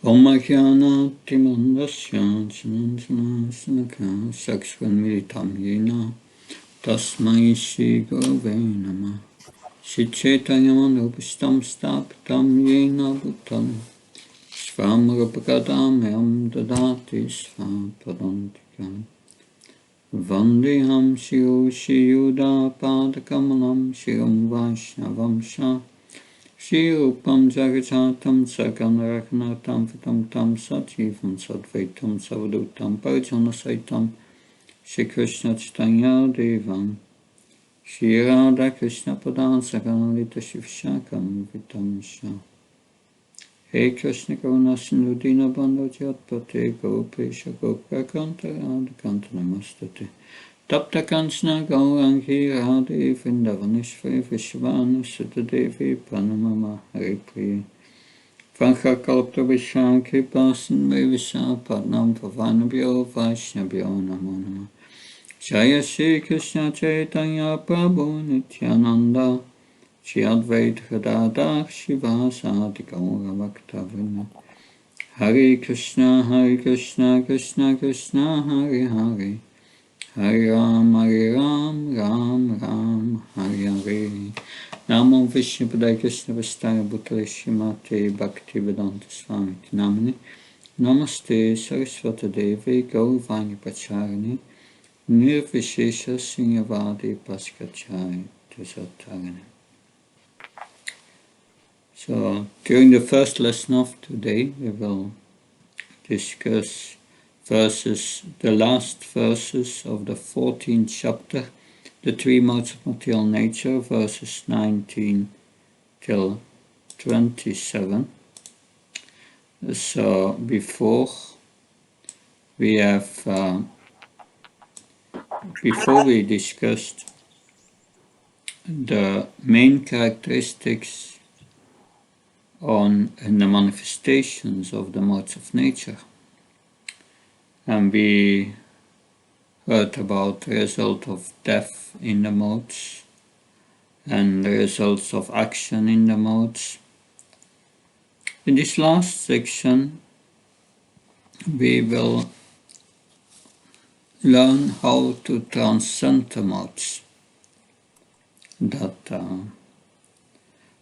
Om Jnana-timandasya Janantanasnaka Saksvanmilitam Yena Tasmai Shri Gurave Namah Shri Chaitanya-manupishtam Stapitam Yena Bhutale Svam Rupagadamyam Dadati Svapadantikam Vandeham Shri Yuda Padakamalam Shiram Vaishnavam Shah Shri Rupam Jagajatam Saganaragnatam Vitam Tam Satjivam Sadvaitam Savadutam Parijana Saitam Shri Krishna Chaitanya Devam Shri Radha Krishna Padan Saganalita Shivshakam Vitam Shah Hey Krishna Karuna Sindhu Dina Bandhu Jatpate Gopesha Gopakanta Radha Kanta Namastate Tapta Kanchana Gaurangi Radhe Vrindavaneshwari Vishvanu Sutadevi Pranamama Hare Priya Vancha Kalpa Visham Kripasan Vivisa Padnam Pavanabhyo Vaishnabhyo Namo Namah Jaya Shri Krishna Chaitanya Prabhu Nityananda Shri Advaita Gadadhar Shivasadi Gaura Bhaktavrinda Hare Krishna Krishna Krishna Hare Hare Hare Ram, Ram Ram, Hare Hare. Namo Vishnu Padaya Krishna Vastaya Bhutale Shrimate Bhakti Vedanta Swami Namani Namaste Saraswata Devi Gaurvani Pacharani Nirvishesha Sinyavadi Paskachai Tasatarani. So, during the first lesson of today, we will discuss the last verses of the 14th chapter, the three modes of material nature, verses 19 till 27. So before we discussed the main characteristics and the manifestations of the modes of nature, and we heard about the result of death in the modes and the results of action in the modes. In this last section, we will learn how to transcend the modes. That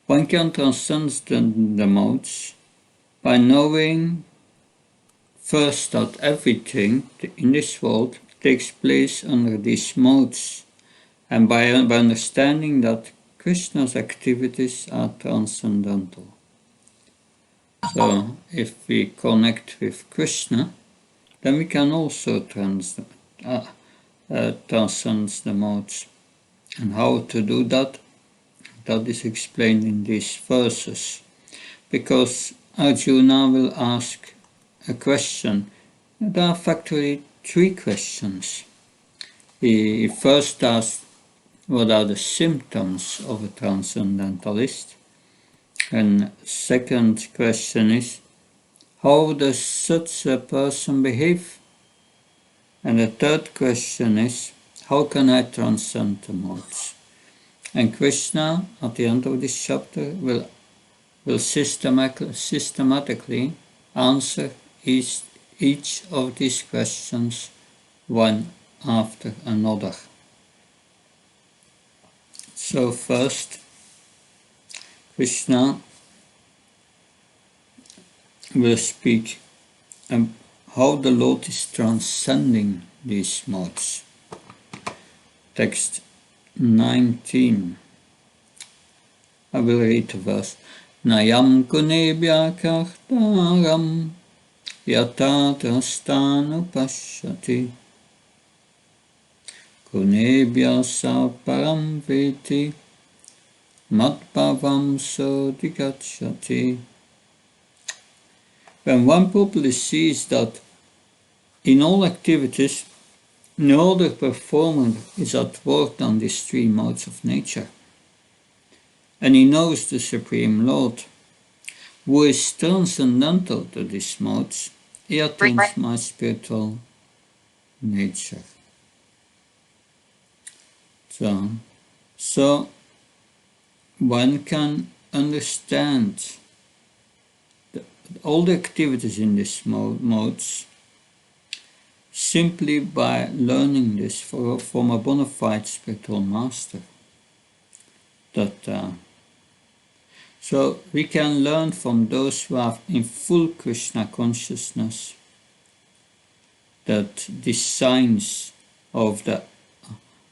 one can transcend the modes by knowing first that everything in this world takes place under these modes, and by understanding that Krishna's activities are transcendental. So, if we connect with Krishna, then we can also transcend the modes. And how to do that? That is explained in these verses. Because Arjuna will ask a question. There are factually three questions. He first asks, what are the symptoms of a transcendentalist? And second question is, how does such a person behave? And the third question is, how can I transcend the modes? And Krishna, at the end of this chapter, will systematically answer each of these questions one after another. So first, Krishna will speak how the Lord is transcending these modes. Text 19. I will read the verse. Nayam kunebhya kartaram yatatastanu pashyati kunebhya saparam veti matbhavam sodigacchati. When one properly sees that in all activities no other performer is at work on these three modes of nature, and he knows the Supreme Lord, who is transcendental to these modes, he attains my spiritual nature. So one can understand all the activities in these modes simply by learning this from a bona fide spiritual master. So we can learn from those who are in full Krishna consciousness that the signs of the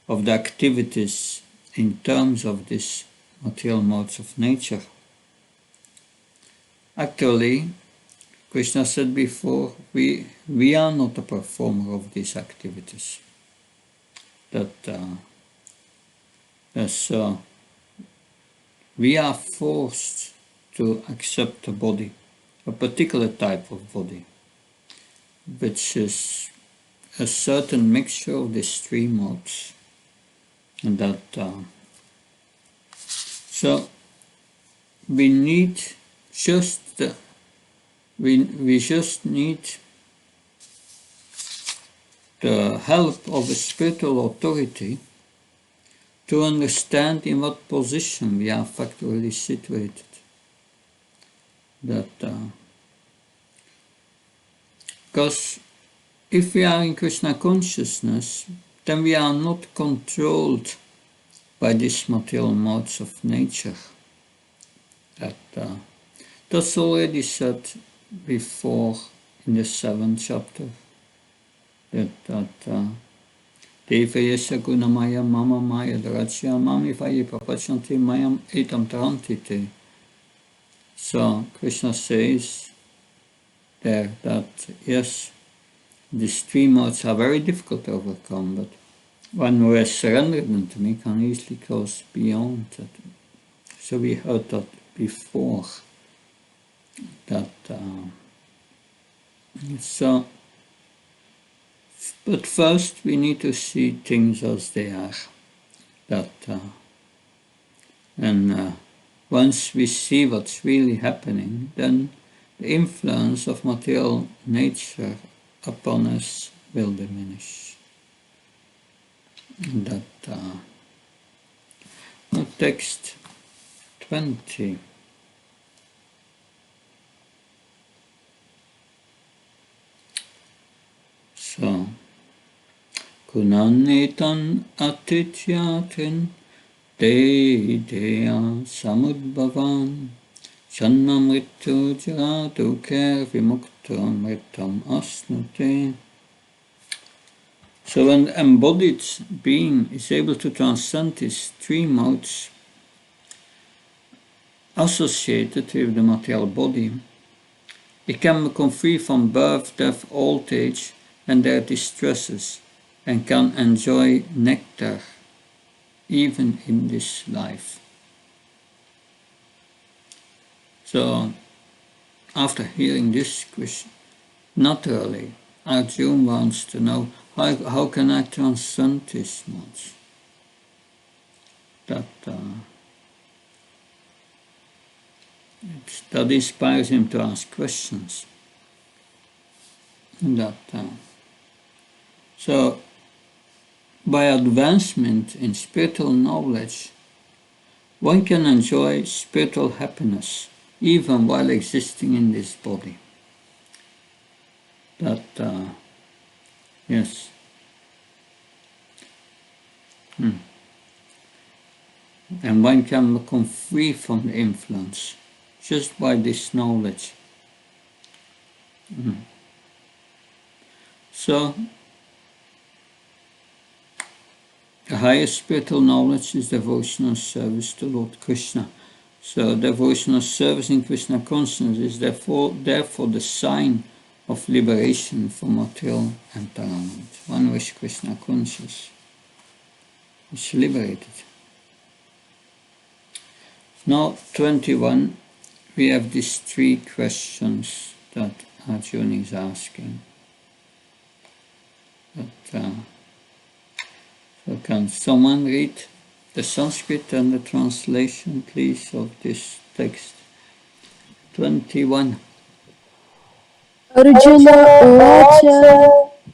activities in terms of these material modes of nature. Actually, Krishna said before, we are not a performer of these activities. So we are forced to accept a body, a particular type of body, which is a certain mixture of these three modes. And so we need just we just need the help of a spiritual authority to understand in what position we are factually situated. Because if we are in Krishna consciousness, then we are not controlled by these material modes of nature. That's already said before in the 7th chapter. Devayesha gunamaya mama maya dharachya mami vaye papachanti mayam etam tarantite. So Krishna says there that yes, these three modes are very difficult to overcome, but one who has surrendered them to me can easily cross beyond that. So we heard that before. But first we need to see things as they are. Once we see what's really happening, then the influence of material nature upon us will diminish. Text 20. So, Kunanitan atityatin Deya samudbhavan Jannamrittu jaraduker vimuktam mritam asnute. So when the embodied being is able to transcend these three modes associated with the material body, it can become free from birth, death, old age, and their distresses, and can enjoy nectar even in this life. So, after hearing this question, naturally, Arjuna wants to know, how can I transcend this modes? That inspires him to ask questions. So, by advancement in spiritual knowledge, one can enjoy spiritual happiness even while existing in this body. Yes. And one can become free from the influence just by this knowledge. So, the highest spiritual knowledge is devotional service to Lord Krishna. So devotional service in Krishna consciousness is therefore the sign of liberation from material entanglement. One who is Krishna conscious is liberated. Now 21, we have these three questions that Arjuna is asking. So can someone read the Sanskrit and the translation, please, of this text? 21. Arjuna uvacha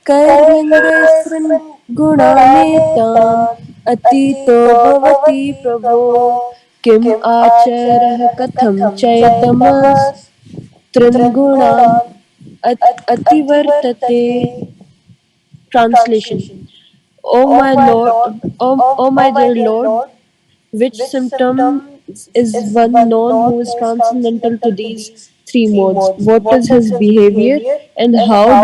kairlingesrin gunanetam atito bhavati prabho kim acharah katham chaidamas. Tringunan Ativartate. Translation. O my Lord, o my dear Lord, which symptom is one known who is transcendental to these three modes? What is his behavior, and how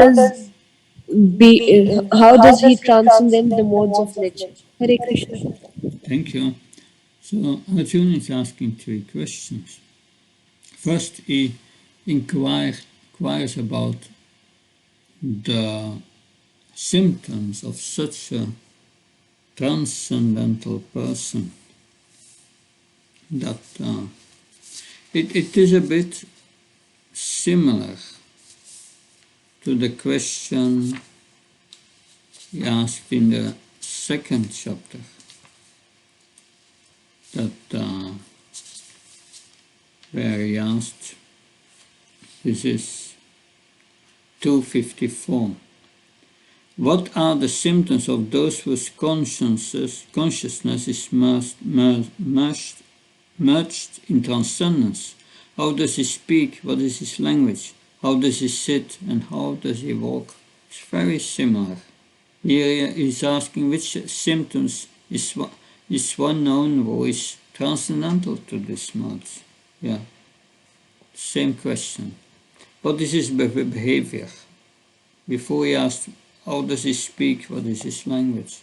does he transcend the modes of nature? Hare Krishna. Thank you. So Arjuna is asking three questions. First, he inquires about the symptoms of such a transcendental person that it is a bit similar to the question he asked in the second chapter, that where he asked, this is 254, what are the symptoms of those whose consciousness is merged in transcendence? How does he speak? What is his language? How does he sit? And how does he walk? It's very similar. Here he is asking which symptoms is one known who is transcendental to these modes. Yeah, same question. What is his behavior? Before he asked, how does he speak? What is his language?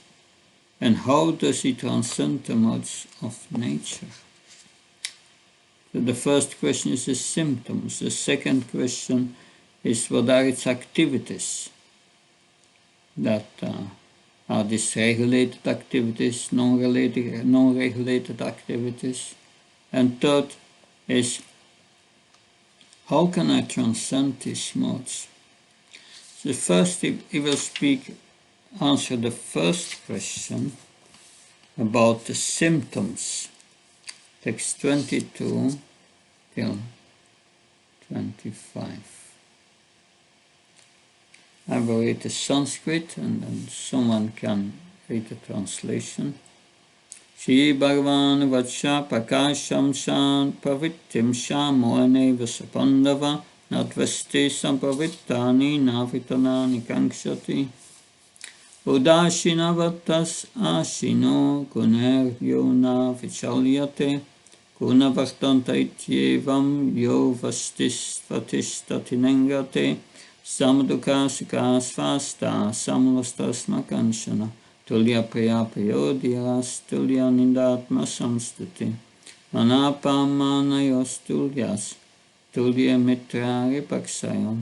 And how does he transcend the modes of nature? So the first question is his symptoms. The second question is what are its activities? That are these regulated activities, non-regulated activities? And third is how can I transcend these modes? So first he will answer the first question about the symptoms. Text 22 till 25. I will read the Sanskrit and then someone can read the translation. Shri Bhagavan Vacha Prakasham Shan Pravittim Shamone Vasapandava Natvasti Sampavittani Navitanani Kankshati Udashinavatas Ashino Guneryo Navichalyate Gunavartanta Ityevam Yo Vastis Vatishtatinengate Samaduka Sukha Svasta Samlastas Nakanshana Tulya Priya Priyodhyas Tulya Nindatma Samstuti Manapamanayos Tulyas Tulya Mitra Ripaksayam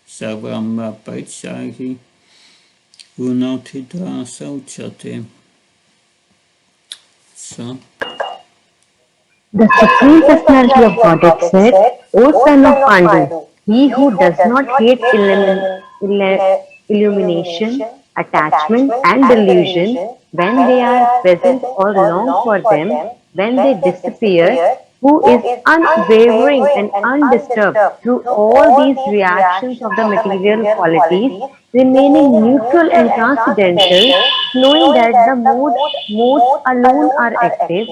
Savramba Parichahi Unotita Sauchate. So, The Supreme Personality of Godhead said, O son of Pandu, he who does not hate illumination, attachment and delusion when they are present or long for them, when they disappear, who is unwavering and undisturbed through all these reactions of the material qualities, remaining neutral and transcendental, knowing that the modes alone are active,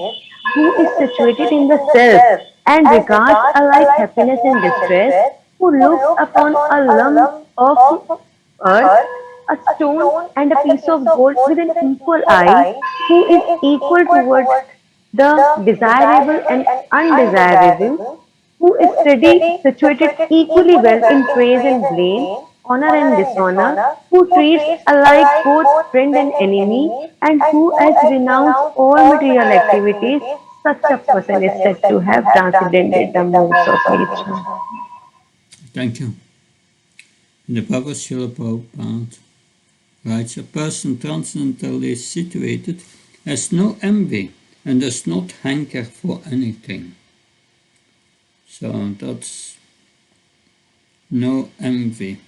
who is situated in the self and regards alike happiness and distress, who looks upon a lump of earth, a stone, and a piece of gold with an equal eye, who is equal towards the desirable and undesirable, who is steady, situated equally well in praise and blame, honor and dishonor, who treats alike both friend and enemy, and who has renounced all material activities, such a person is said to have transcended the modes of nature. thank you. In the Bhagavad Srila Prabhupada writes, a person transcendentally situated has no envy and does not hanker for anything. So that's no envy.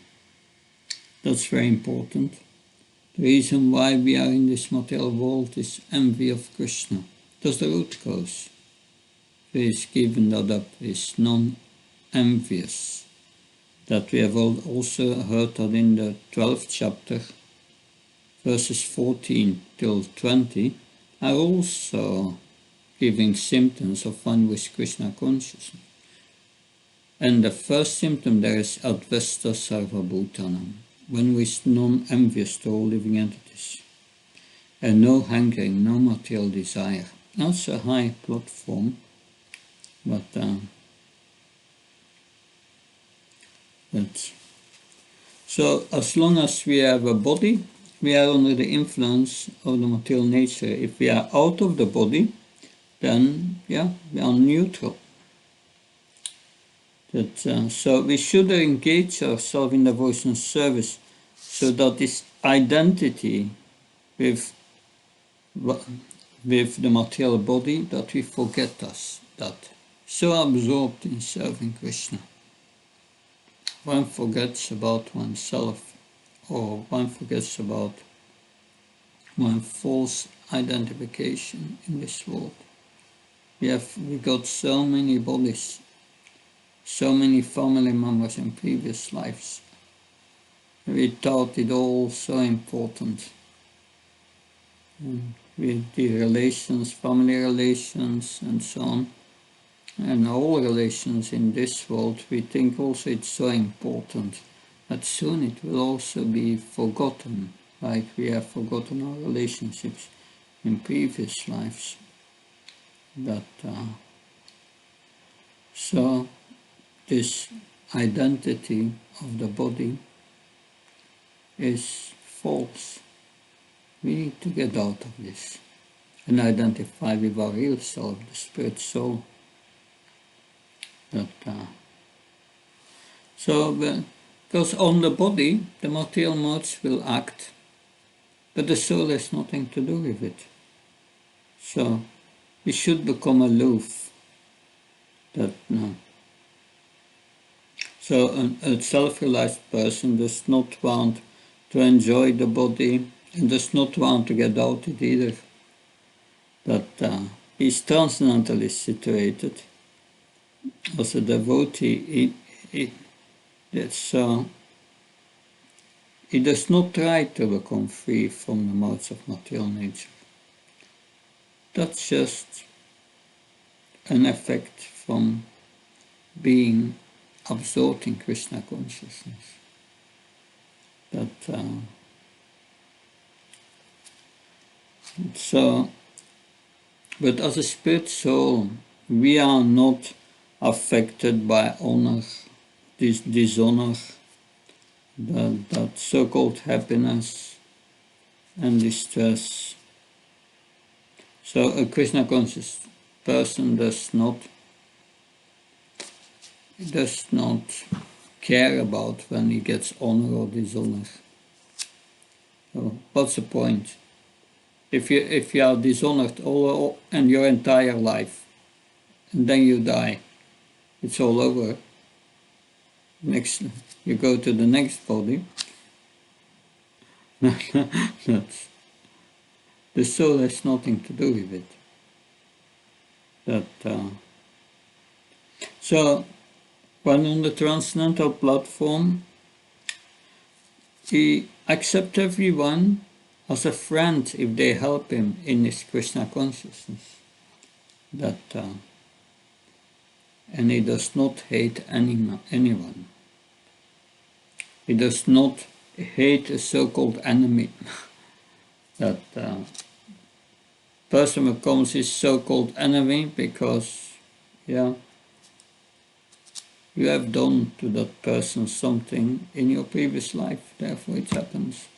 That's very important. The reason why we are in this material world is envy of Krishna. That's the root cause. He is given that up, is non-envious. That we have also heard that in the 12th chapter, verses 14 till 20, are also giving symptoms of one with Krishna consciousness. And the first symptom there is Advesta Sarva Bhutanam, one who is non-envious to all living entities, and no hankering, no material desire. That's a high platform, but so as long as we have a body, we are under the influence of the material nature. If we are out of the body, then we are neutral. So we should engage ourselves in devotional service, so that this identity with the material body, that we forget us, that so absorbed in serving Krishna, one forgets about oneself, or one forgets about one false identification in this world. We got so many bodies, so many family members in previous lives. We thought it all so important. With the relations, family relations, and so on, and all relations in this world, we think also it's so important that soon it will also be forgotten, like we have forgotten our relationships in previous lives. So this identity of the body is false. We need to get out of this and identify with our real self, the spirit soul. Because on the body, the material modes will act, but the soul has nothing to do with it. So we should become aloof. So a self-realized person does not want to enjoy the body and does not want to get out it either. He's transcendentally situated. As a devotee, he does not try to become free from the modes of material nature. That's just an effect from being absorbed in Krishna consciousness. But as a spirit soul, we are not affected by honor, this dishonor, that so-called happiness and distress. So a Krishna conscious person does not care about when he gets honor or dishonor. So what's the point? If you are dishonored all and your entire life, and then you die, it's all over. Next, you go to the next body. The soul has nothing to do with it. So, when on the transcendental platform, he accepts everyone as a friend if they help him in his Krishna consciousness. And he does not hate anyone. He does not hate a so-called enemy. That person becomes his so-called enemy because, you have done to that person something in your previous life, therefore it happens.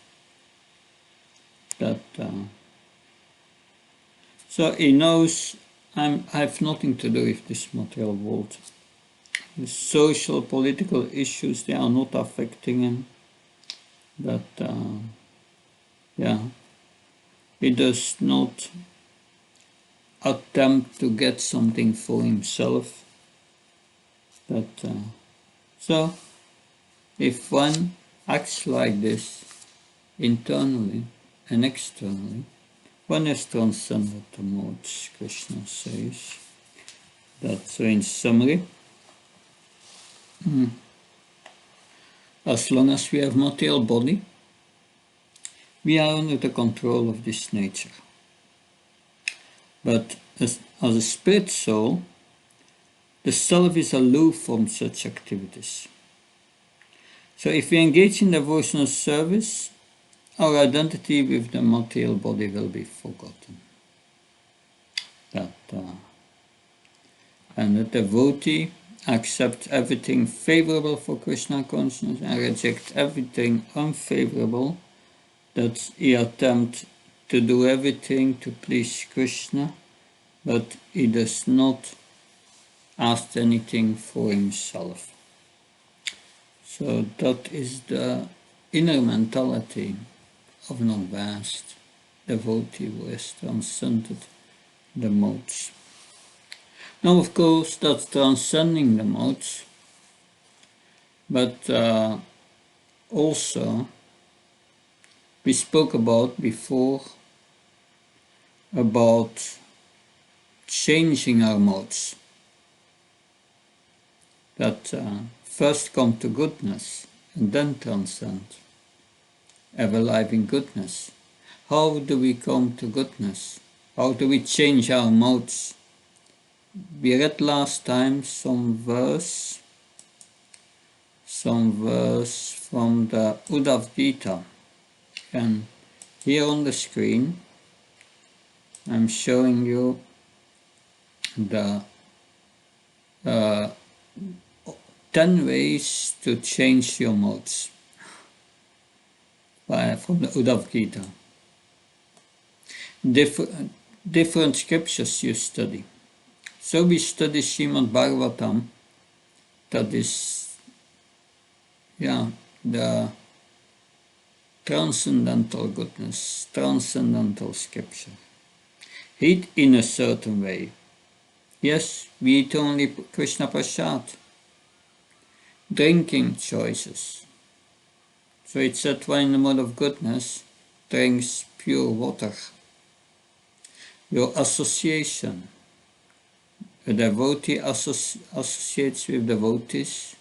So he knows I have nothing to do with this material world. The social, political issues, they are not affecting him. He does not attempt to get something for himself. So, if one acts like this, internally and externally, one has transcended the modes, Krishna says. So in summary, as long as we have material body, we are under the control of this nature. But as a spirit soul, The self is aloof from such activities. So if we engage in devotional service, our identity with the material body will be forgotten. And the devotee accepts everything favorable for Krishna consciousness and rejects everything unfavorable, that he attempts to do everything to please Krishna, but he does not ask anything for himself. So that is the inner mentality of an advanced devotee who has transcended the modes. Now, of course, that's transcending the modes, but also we spoke about before about changing our modes, that first come to goodness and then transcend, ever live in goodness. How do we come to goodness? How do we change our modes? We read last time some verse from the Uddhav Gita, and here on the screen I'm showing you the 10 ways to change your modes from the Uddhav Gita. Different scriptures you study. So we study Srimad Bhagavatam, that is the transcendental goodness, transcendental scripture. Eat in a certain way. Yes, we eat only Krishna Prasad. Drinking choices. So it said one in the mode of goodness drinks pure water. Your association. A devotee associates with devotees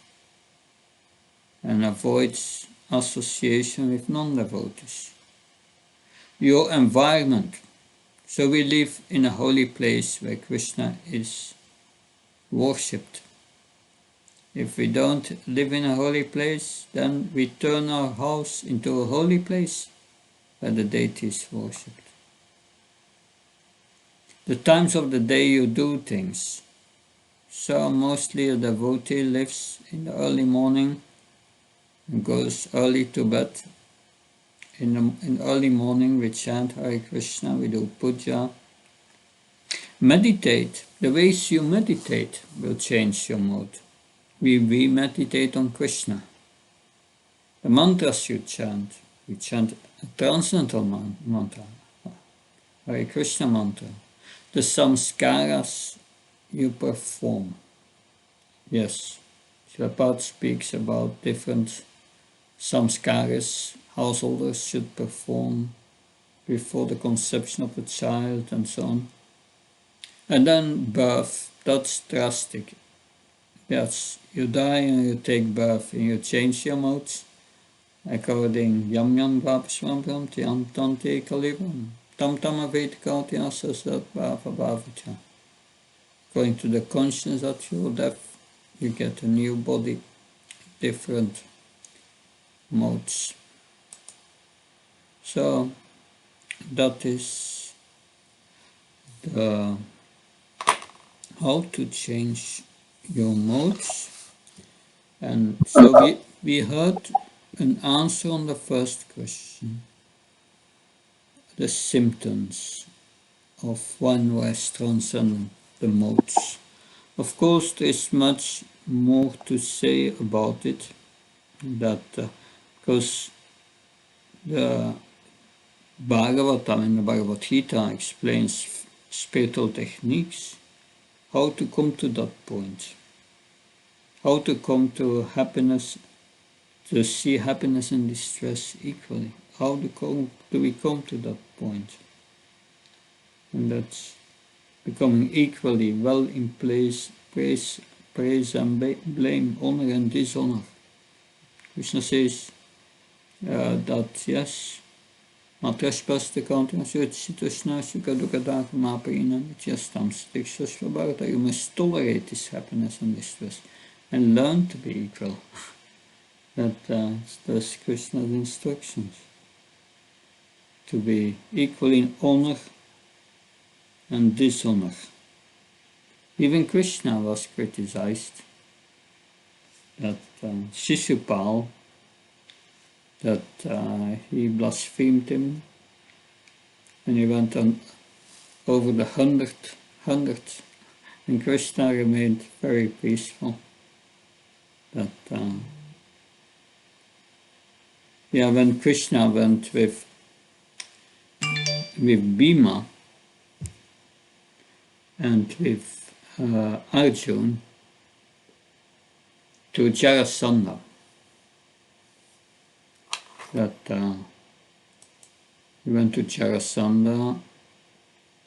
and avoids association with non-devotees. Your environment. So we live in a holy place where Krishna is worshipped. If we don't live in a holy place, then we turn our house into a holy place where the deity is worshipped. The times of the day you do things. So mostly a devotee lives in the early morning and goes early to bed. In early morning we chant Hare Krishna, we do puja. Meditate. The ways you meditate will change your mood. We meditate on Krishna. The mantras you chant, we chant a transcendental mantra, Hare Krishna mantra. The samskaras you perform. Yes, Srila speaks about different samskaras householders should perform before the conception of the child and so on. And then birth, that's drastic. Yes, you die and you take birth and you change your modes according yam yam vapasvampram tyam tante kalibam tam tam avedikati asasat bhava bhavacha. According to the consciousness at your death, you get a new body, different modes. So that is the how to change your modes. And so we heard an answer on the first question, the symptoms of one who has transcended the modes. Of course, there is much more to say about it, that because the Bhagavatam and the Bhagavad Gita explains spiritual techniques, how to come to that point, how to come to happiness, to see happiness and distress equally. How do we come to that point? And that's becoming equally well in place, praise and blame, honor and dishonor. Krishna says that yes, You must tolerate this happiness and distress and learn to be equal. That's Krishna's instructions. To be equal in honor and dishonor. Even Krishna was criticized that Shishupal, that he blasphemed him, and he went on over the hundreds, and Krishna remained very peaceful. That when Krishna went with Bhima and with Arjun to Jarasandha, that he went to Jarasandha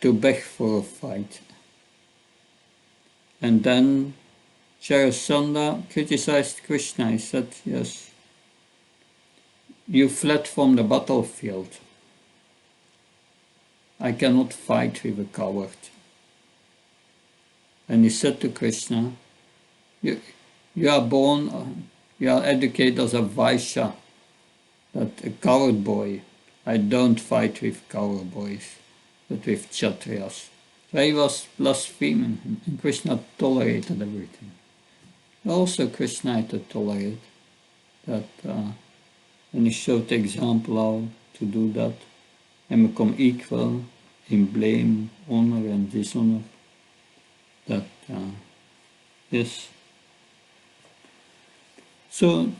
to beg for a fight. And then Jarasandha criticized Krishna. He said, yes, you fled from the battlefield. I cannot fight with a coward. And he said to Krishna, you are born, you are educated as a Vaishya, that a coward boy. I don't fight with coward boys, but with Kshatriyas. So he was blaspheming him, and Krishna tolerated everything. Also Krishna had to tolerate that, and he showed the example how to do that and become equal in blame, honor and dishonor. That, yes. So,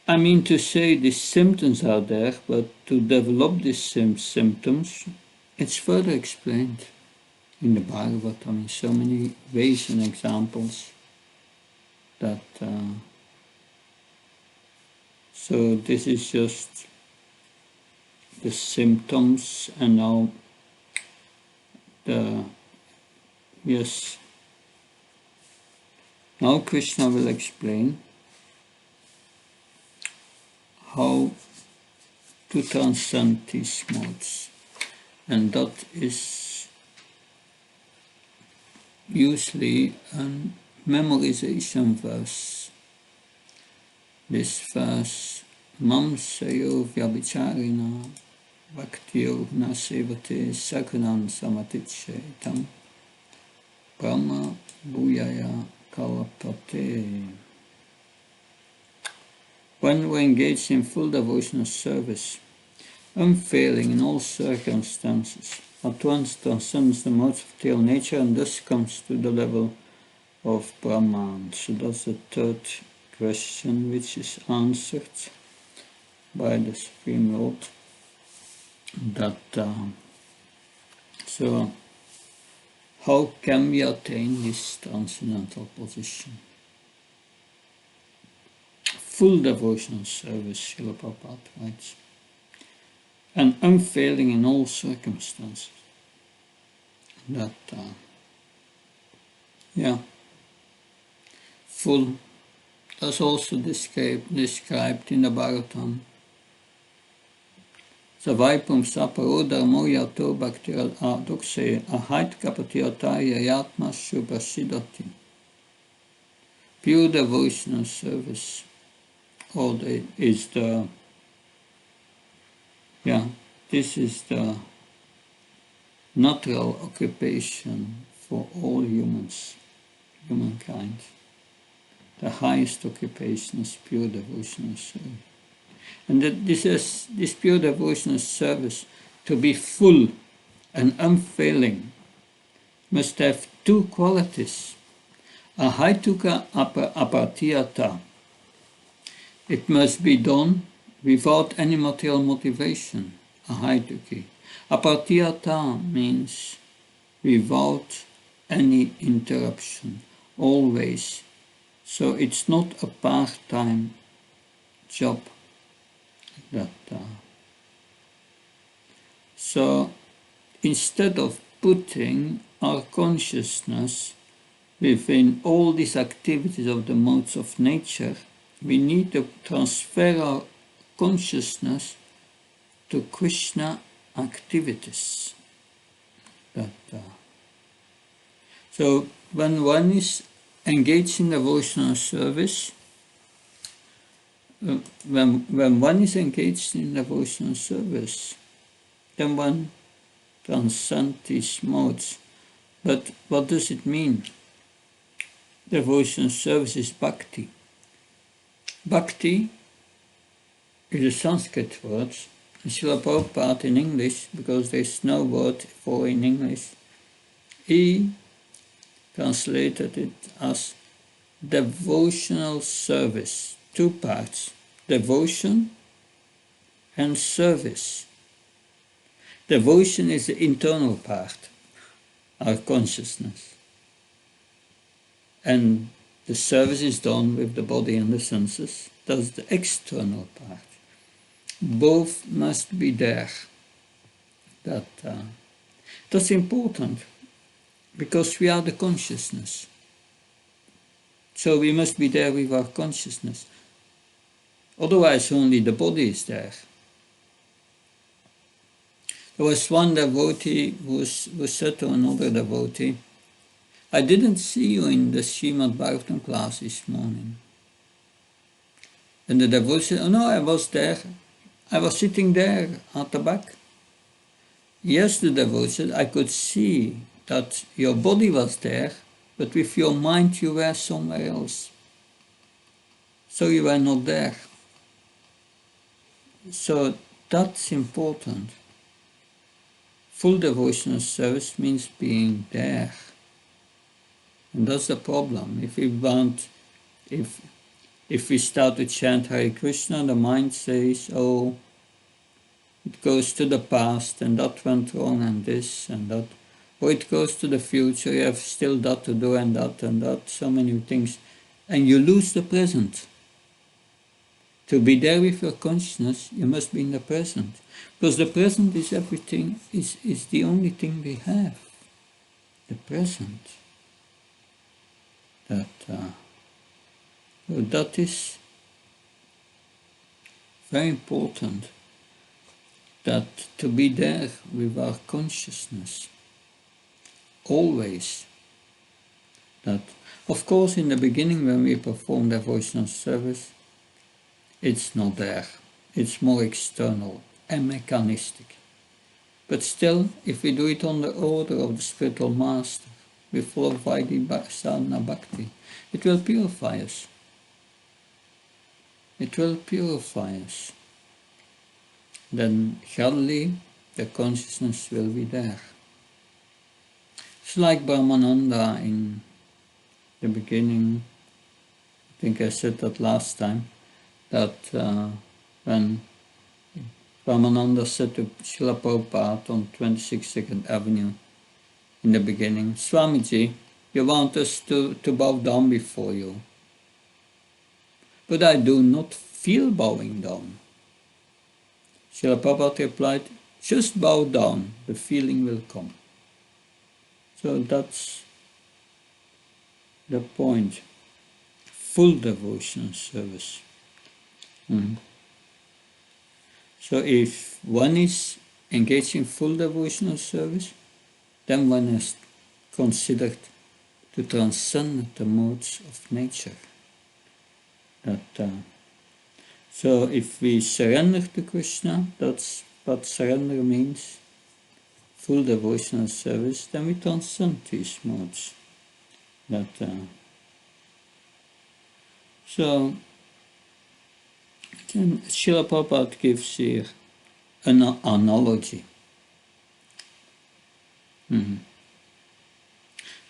I mean to say these symptoms are there, but to develop these symptoms, it's further explained in the Bhagavatam in so many ways and examples that so this is just the symptoms, and now now Krishna will explain how to transcend these modes, and that is usually a memorization verse. This verse, Mam Sayo Vyabhicharina Bhaktiyo Nasevate Sakunam Samatitchetam Brahma Bhuyaya Kalapate. When we engage in full devotional service, unfailing in all circumstances, at once transcends the modes of material nature and thus comes to the level of Brahman. So that's the third question which is answered by the Supreme Lord. That so how can we attain this transcendental position? Full devotional service, Srila Prabhupada writes, and unfailing in all circumstances. That full. That's also described in the Bhagavatam. Savaipum saparo dharmo yato bhaktiral adokse ahait kapatiyataya yatma suprasidati. Pure devotional service is the this is the natural occupation for all humankind. The highest occupation is pure devotional service. And that this pure devotional service, to be full and unfailing, must have two qualities. Ahaituka apatiyata. It must be done without any material motivation. Ahaituki. Apatiyata means without any interruption, always. So it's not a part-time job. So instead of putting our consciousness within all these activities of the modes of nature, we need to transfer our consciousness to Krishna activities. So when one is engaged in devotional service, when one is engaged in devotional service, then one transcends these modes. But what does it mean? Devotional service is bhakti. Bhakti is a Sanskrit word. Srila Prabhupada in English, because there is no word for in English, he translated it as devotional service. Two parts, devotion and service. Devotion is the internal part, our consciousness. And the service is done with the body and the senses. That's the external part. Both must be there. That's important, because we are the consciousness. So we must be there with our consciousness. Otherwise only the body is there. There was one devotee who said to another devotee, I didn't see you in the Srimad Bhagavatam class this morning. And the devotee said, oh no, I was there. I was sitting there at the back. Yes, the devotee said, I could see that your body was there, but with your mind you were somewhere else. So you were not there. So that's important. Full devotional service means being there. And that's the problem. If we start to chant Hare Krishna, the mind says, oh, it goes to the past, and that went wrong, and this, and that. Or it goes to the future, you have still that to do, and that, so many things. And you lose the present. To be there with your consciousness, you must be in the present. Because the present is everything, is the only thing we have. The present. That is very important, that to be there with our consciousness, always. That, of course, in the beginning when we perform devotional service, it's not there. It's more external and mechanistic. But still, if we do it on the order of the spiritual master, we follow Vaidhi Sadhana Bhakti, it will purify us. It will purify us. Then gradually the consciousness will be there. It's like Brahmananda in the beginning. I think I said that last time, that when Brahmananda said to Srila Prabhupada on 22nd Avenue in the beginning, Swamiji, you want us to bow down before you. But I do not feel bowing down. Srila Prabhupada replied, just bow down, the feeling will come. So that's the point. Full devotion service. So if one is engaged in full devotional service, then one is considered to transcend the modes of nature. So if we surrender to Krishna, that's what surrender means, full devotional service, then we transcend these modes. So Srila Prabhupada gives here an analogy.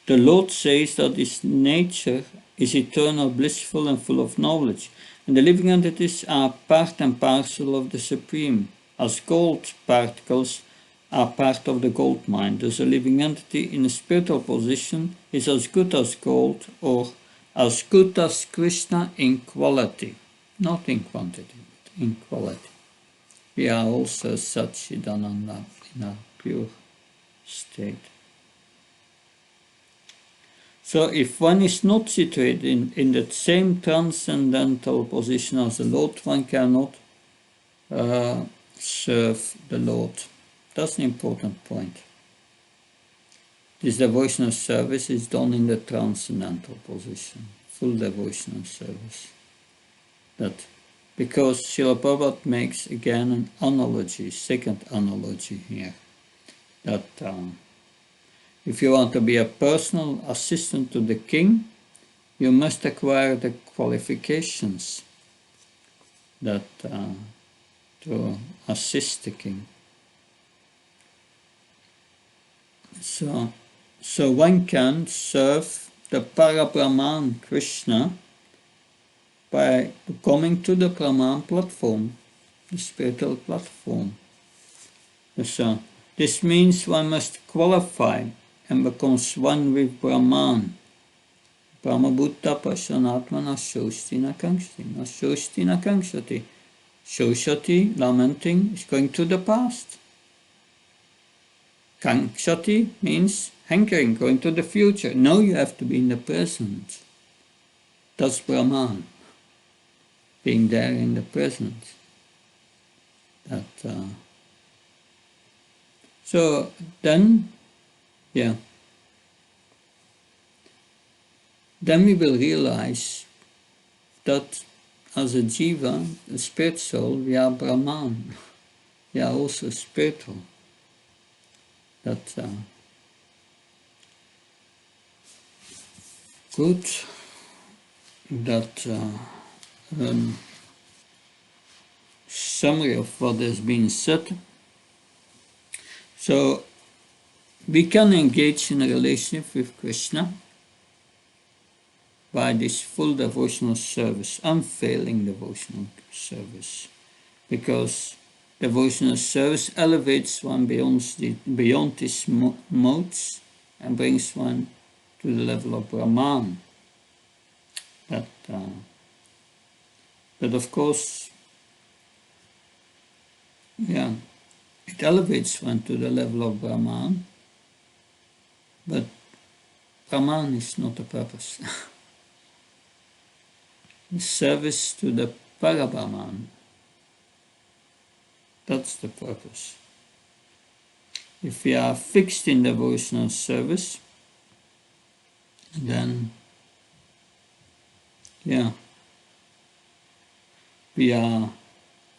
The Lord says that His nature is eternal, blissful, and full of knowledge, and the living entities are part and parcel of the Supreme, as gold particles are part of the gold mine. Thus a living entity in a spiritual position is as good as gold, or as good as Krishna in quality, not in quantity, but in quality. We are also Satchidananda in a pure state. So if one is not situated in that same transcendental position as the Lord, one cannot serve the Lord. That's an important point. This devotional service is done in the transcendental position, full devotional service. That because Srila Prabhupada makes again an analogy, second analogy here, that if you want to be a personal assistant to the king, you must acquire the qualifications that to assist the king. So one can serve the Parabrahman Krishna by coming to the Brahman platform, the spiritual platform. So this means one must qualify and becomes one with Brahman. Brahmabhutta Pashanatmana Shoshti Nakangshati. Shoshti Nakangshati. Shoshati, lamenting, is going to the past. Kankshati means hankering, going to the future. Now you have to be in the present. That's Brahman, being there in the present. So then we will realize that as a jiva, a spirit soul, we are Brahman. We are also spiritual. Good. Summary of what has been said. So we can engage in a relationship with Krishna by this full devotional service, unfailing devotional service, because devotional service elevates one beyond these modes and brings one to the level of Brahman. But of course, it elevates one to the level of Brahman, but Brahman is not the purpose. The service to the Parabrahman, that's the purpose. If we are fixed in devotional service, then we are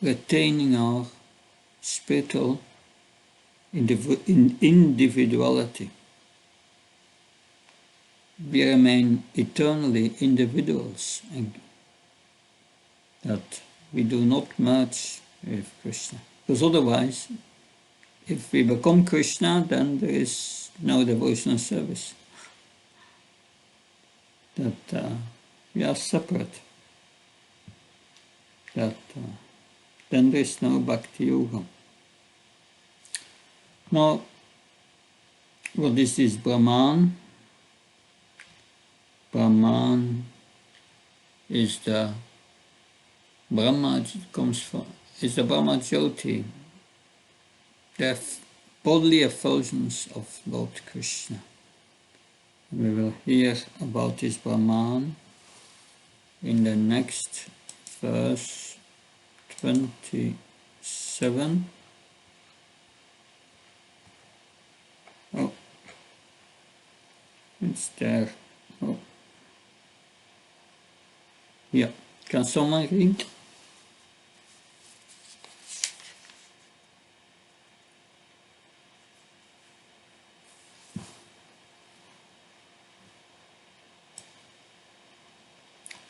retaining our spiritual individuality. We remain eternally individuals, and that we do not merge with Krishna. Because otherwise, if we become Krishna, then there is no devotional service. That we are separate. That then there is no Bhakti Yoga. Now, what is this Brahman? Brahman is the Brahma is the Brahma Jyoti, the bodily effulgence of Lord Krishna. We will hear about this Brahman in the next verse 27. Oh, it's there. Oh. Yeah, can someone read?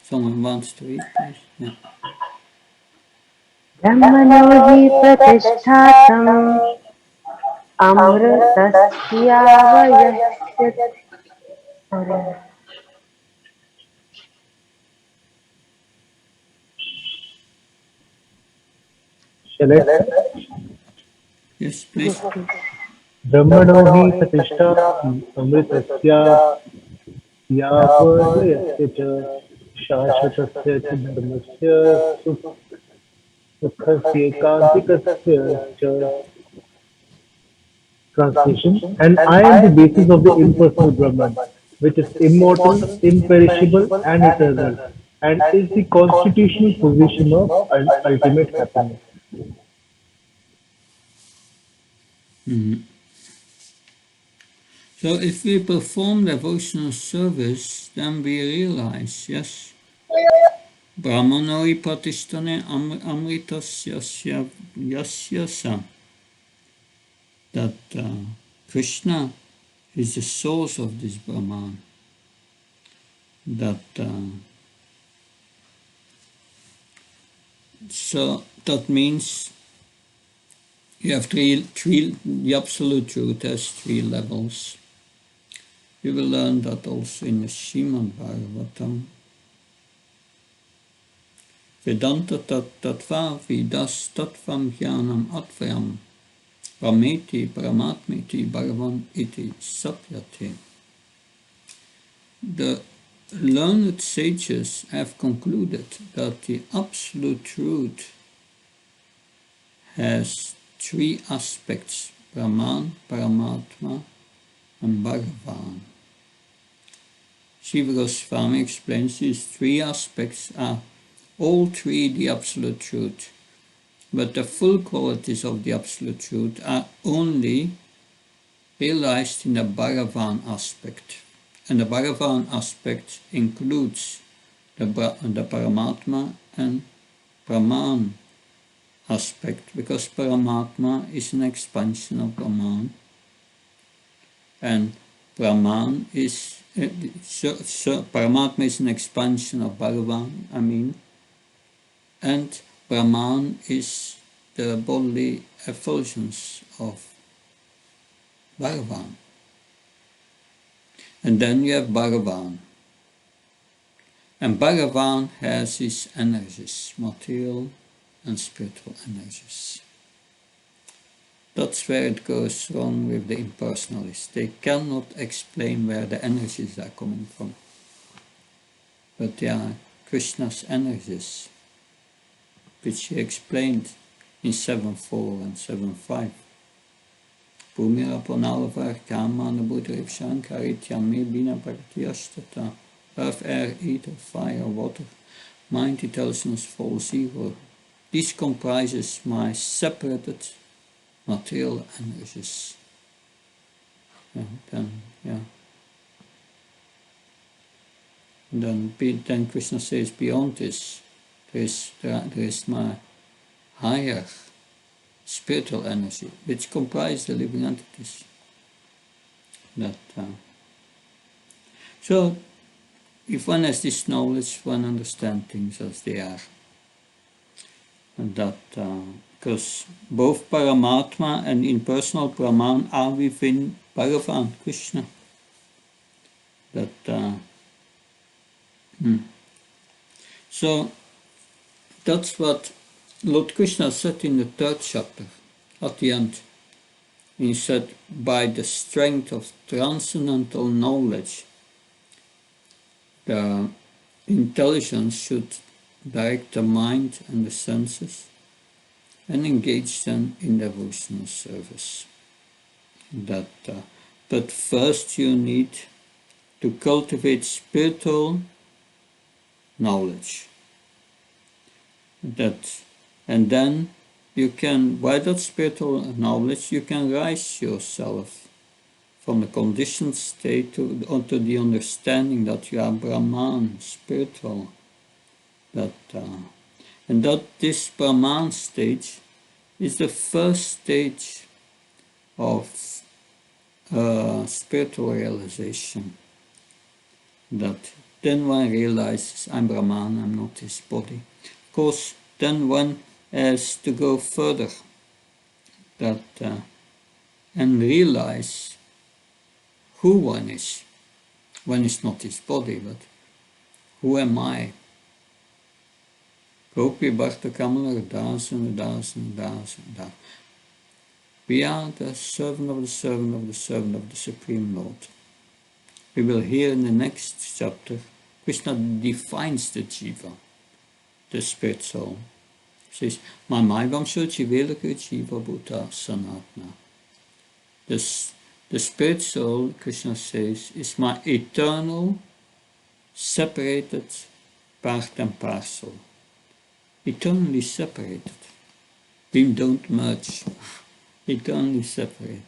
Someone wants to read, please? Yeah. ब्रह्मणो हि प्रतिष्ठातम् अमृतस्यावयस्य Shall I start? Yes, please. ब्रह्मणो हि प्रतिष्ठा अमृतस्यावयस्य च शाश्वतस्य च धर्मस्य सुखस्यैकान्तिकस्य च. Translation: And I am the basis of the impersonal Brahman, which is immortal, imperishable, and eternal, and is the constitutional position of ultimate happiness. So if we perform devotional service, then we realize, yes, Brahmanoi Pratisthane Amritasya Yasya Sa, that Krishna is the source of this Brahman, that so that means you have the absolute truth has three levels. You will learn that also in the Srimad Bhagavatam. Vedanta tattva vidas tattvam jnanam atvayam Prameti paramatmiti bhagavan iti sapyate. The learned sages have concluded that the absolute truth has three aspects: Brahman, Paramatma, and Bhagavan. Shiva Goswami explains these three aspects are all three the absolute truth, but the full qualities of the absolute truth are only realized in the Bhagavan aspect. And the Bhagavan aspect includes the Paramatma and Brahman aspect, because Paramatma is an expansion of Brahman, and Brahman is Paramatma is an expansion of Bhagavan, and Brahman is the bodily effulgence of Bhagavan. And then you have Bhagavan. And Bhagavan has his energies, material and spiritual energies. That's where it goes wrong with the impersonalists. They cannot explain where the energies are coming from. But they are Krishna's energies, which he explained in 7.4 and 7.5. Bhumira Pranalvar Kamana Buddhariv Shankaritya Bina Bhakti-Ashtata. Earth, air, ether, fire, water, mind, intelligence, false ego. This comprises my separated material energies. Then Krishna says, beyond this, there is my higher spiritual energy, which comprises the living entities. So, if one has this knowledge, one understands things as they are. And that, because both Paramatma and impersonal Brahman are within Bhagavan, Krishna. So, that's what Lord Krishna said in the 3rd chapter, at the end. He said, by the strength of transcendental knowledge, the intelligence should direct the mind and the senses and engage them in devotional service. But first you need to cultivate spiritual knowledge. And then you can, by that spiritual knowledge, you can rise yourself from the conditioned state onto the understanding that you are Brahman, spiritual. And that this Brahman stage is the first stage of spiritual realization. That then one realizes, I'm Brahman, I'm not his body. Of course, then one has to go further and realize who one is. One is not his body, but who am I? Gopi Bhakta Kamalar Das. We are the servant of the servant of the servant of the Supreme Lord. We will hear in the next chapter, Krishna defines the jiva, the spirit soul. He says, Mamaivam Shochi Velaka Jiva Bhuta Sanatna. The spirit soul, Krishna says, is my eternal, separated part and parcel. Eternally separated. We don't merge. eternally separated,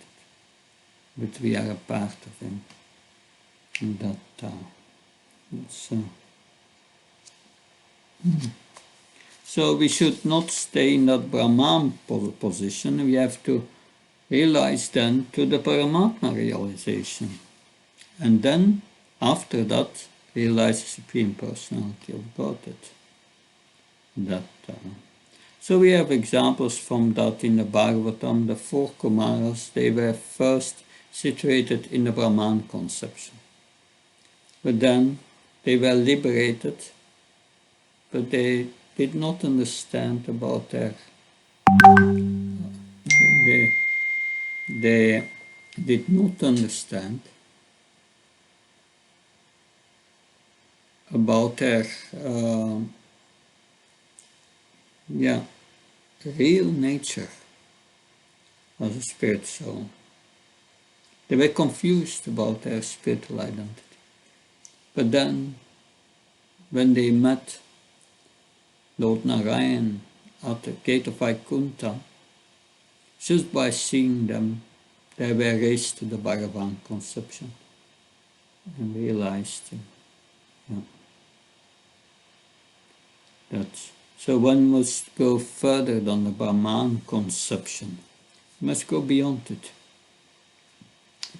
but we are a part of him. And so we should not stay in that Brahman position. We have to realize then to the Paramatma realization. And then, after that, realize the Supreme Personality of Godhead. So we have examples from that in the Bhagavatam. The 4 Kumaras, they were first situated in the Brahman conception. But then they were liberated, but they did not understand about they did not understand about their real nature as a spirit soul. They were confused about their spiritual identity. But then, when they met Lord Narayan at the gate of Vaikuntha, just by seeing them, they were raised to the Bhagavan conception and realized that. So one must go further than the Brahman conception. You must go beyond it.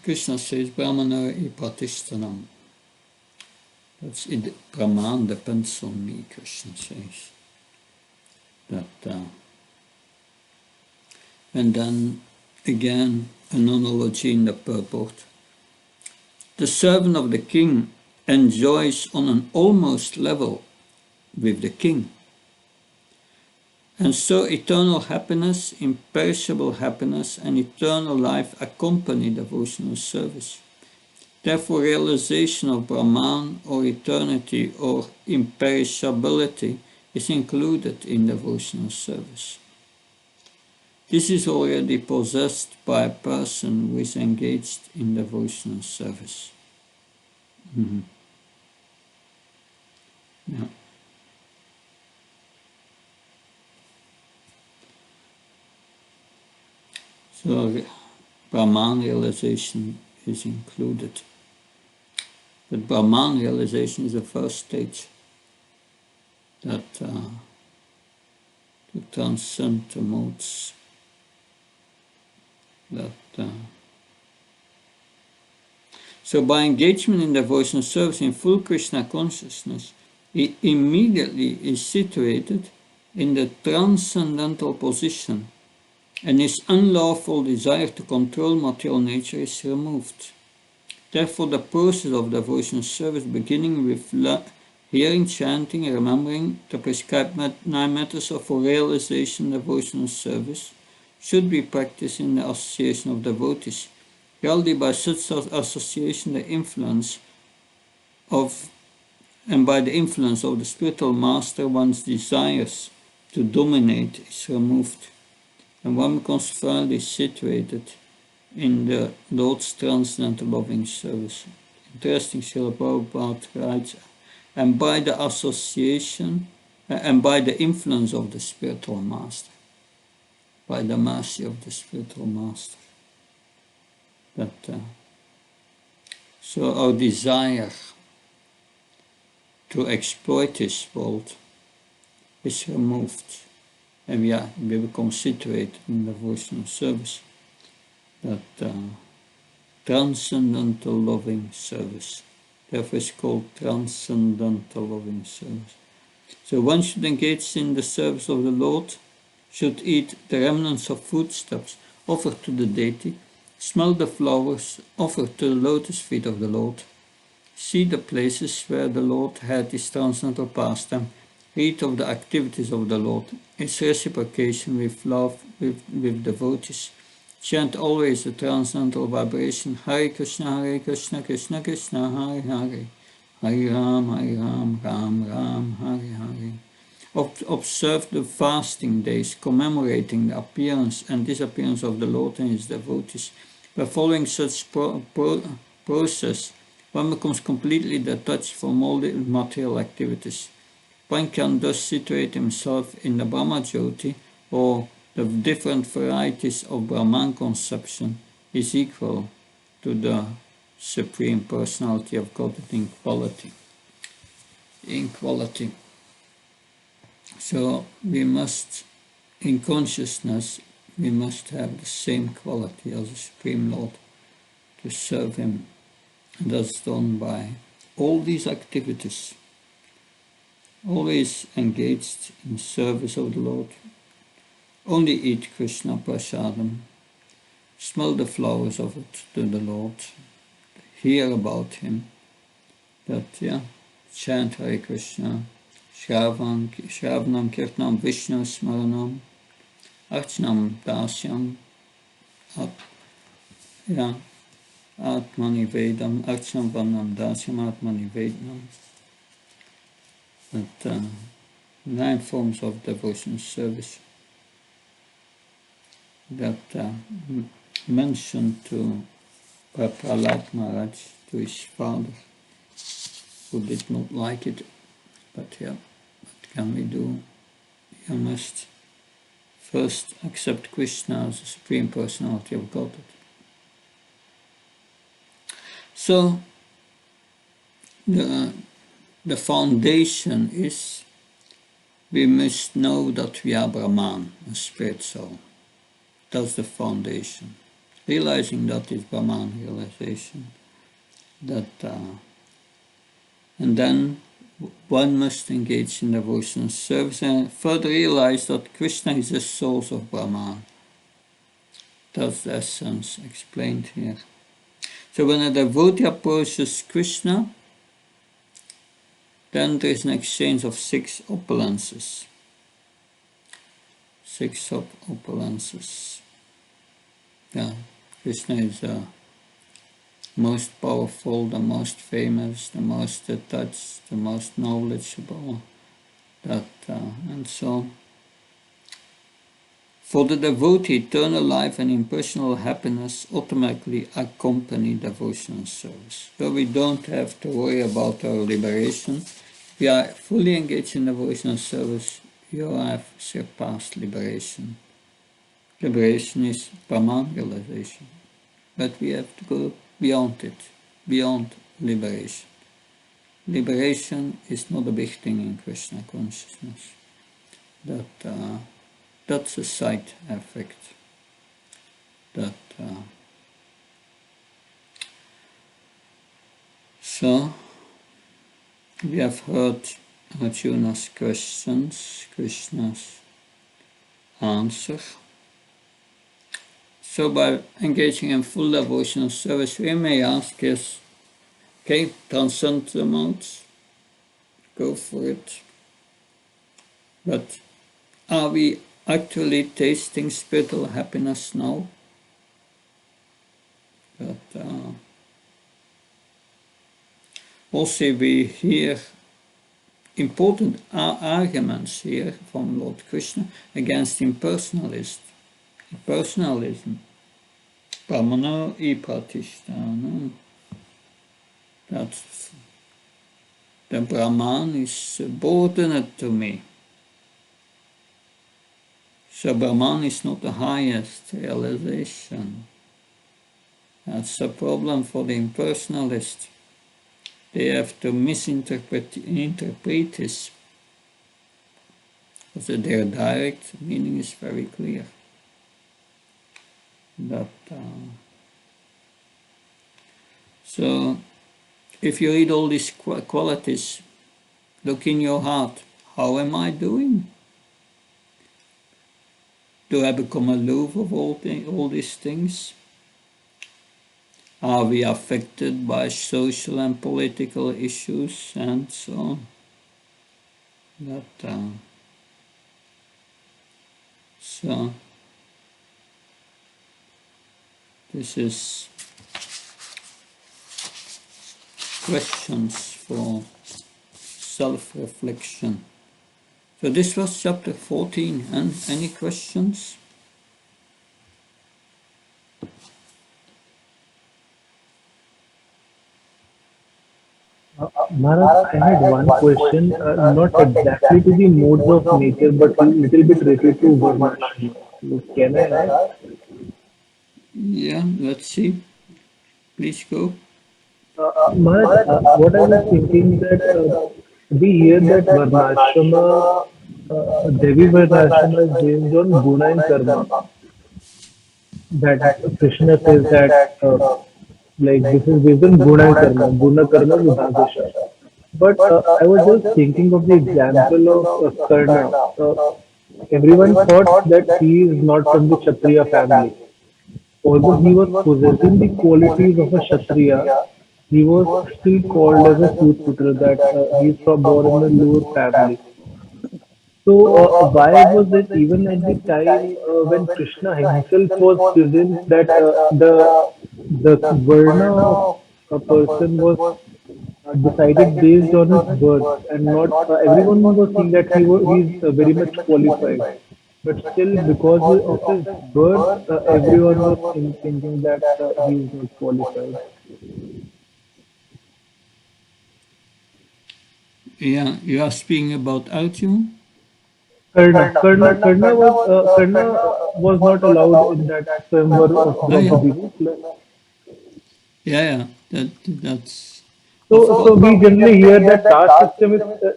Krishna says, Brahmana ipatishtanam. That's it. Brahman depends on me, Krishna says. And then again, an analogy in the purport. The servant of the king enjoys on an almost level with the king. And so eternal happiness, imperishable happiness, and eternal life accompany devotional service. Therefore, realization of Brahman or eternity or imperishability is included in devotional service. This is already possessed by a person who is engaged in devotional service. Yeah. So Brahman realization is included. But Brahman realization is the first stage that to transcend the modes. So by engagement in devotional service in full Krishna consciousness, he immediately is situated in the transcendental position, and his unlawful desire to control material nature is removed. Therefore, the process of devotional service, beginning with hearing, chanting, and remembering the prescribed 9 methods of realization devotional service, should be practiced in the association of devotees. Only by such association, by the influence of the spiritual master, one's desires to dominate is removed, and one becomes firmly situated in the Lord's transcendental loving service. Interesting, Srila Prabhupada writes, and by the association and by the influence of the spiritual master, by the mercy of the spiritual master. So our desire to exploit this world is removed, and we become situated in devotional service. Transcendental loving service. Therefore it's called transcendental loving service. So one should engage in the service of the Lord, should eat the remnants of foodstuffs offered to the deity, smell the flowers offered to the lotus feet of the Lord, see the places where the Lord had his transcendental pastime, read of the activities of the Lord, his reciprocation with love with devotees, chant always the transcendental vibration, Hare Krishna, Krishna Krishna, Hare Hare, Hare Ram, Ram Ram, Hare Hare. Observe the fasting days, commemorating the appearance and disappearance of the Lord and his devotees. By following such process, one becomes completely detached from all the material activities. One can thus situate himself in the Brahma Jyoti, or the different varieties of Brahman conception is equal to the Supreme Personality of Godhead in quality. So we must, in consciousness, we must have the same quality as the Supreme Lord to serve Him. And that's done by all these activities, always engaged in service of the Lord. Only eat Krishna prasadam, smell the flowers of it to the Lord, hear about Him, chant Hare Krishna, Shravanam Kirtanam Vishnu Smaranam, Archanam Dasyam, Atmani Vedam, Archanam Vanam Dasyam, Atmani Vedam. That 9 forms of devotion service that mentioned to Prahlad Maharaj, to his father, who did not like it. But what can we do? You must first accept Krishna as the Supreme Personality of Godhead. So, the foundation is we must know that we are Brahman, a spirit soul. That's the foundation. Realizing that is Brahman realization. And then one must engage in devotional service and further realize that Krishna is the source of Brahman. That's the essence explained here. So when a devotee approaches Krishna, then there is an exchange of 6 opulences. 6 opulences. Krishna is the most powerful, the most famous, the most attached, the most knowledgeable, and so on. For the devotee, eternal life and impersonal happiness automatically accompany devotional service. So we don't have to worry about our liberation. If we are fully engaged in devotional service, you have surpassed liberation. Liberation is Brahman realization. But we have to go beyond it, beyond liberation. Liberation is not a big thing in Krishna consciousness. That's a side effect. So, we have heard Arjuna's questions, Krishna's answer. So by engaging in full devotional service, we may ask us, okay, transcend the modes, go for it. But are we actually tasting spiritual happiness now? Also we hear important arguments here from Lord Krishna against impersonalism. Brahmana ipratishthana. That the Brahman is subordinate to me. So Brahman is not the highest realization. That's a problem for the impersonalist. They have to misinterpret this. Because their direct meaning is very clear. So, if you read all these qualities, look in your heart. How am I doing? Do I become aloof of all these things? Are we affected by social and political issues and so on? So, this is questions for self-reflection. So this was chapter 14, and any questions? Maharaj, I had one question, not exactly to the modes of nature, but little bit related to Varnashrama. So can I ask? Yeah, let's see. Please go. Maharaj, what I was thinking that we hear that Varnashrama, Devi Varnashrama is based on Guna and Karma. That Krishna says that like this is based on Guna and Karma, Guna Karma Vibhagasha. But I was just thinking of the example of Karna. Everyone thought that he is not from the Kshatriya family. Although he was possessing the qualities of a Kshatriya, he was still called as a Sudputra, that he is from born in a lower family. So why was it even at the time when Krishna himself was present that the Varna of a person was decided based on his birth and not everyone was seeing that he's very much qualified, but still because of his birth everyone was thinking that he is not qualified. Yeah, you are speaking about Arjun? Karna was not allowed in that swayamvar of Oh, yeah. Draupadi. Yeah, yeah. That's So, of course. so we generally hear that caste system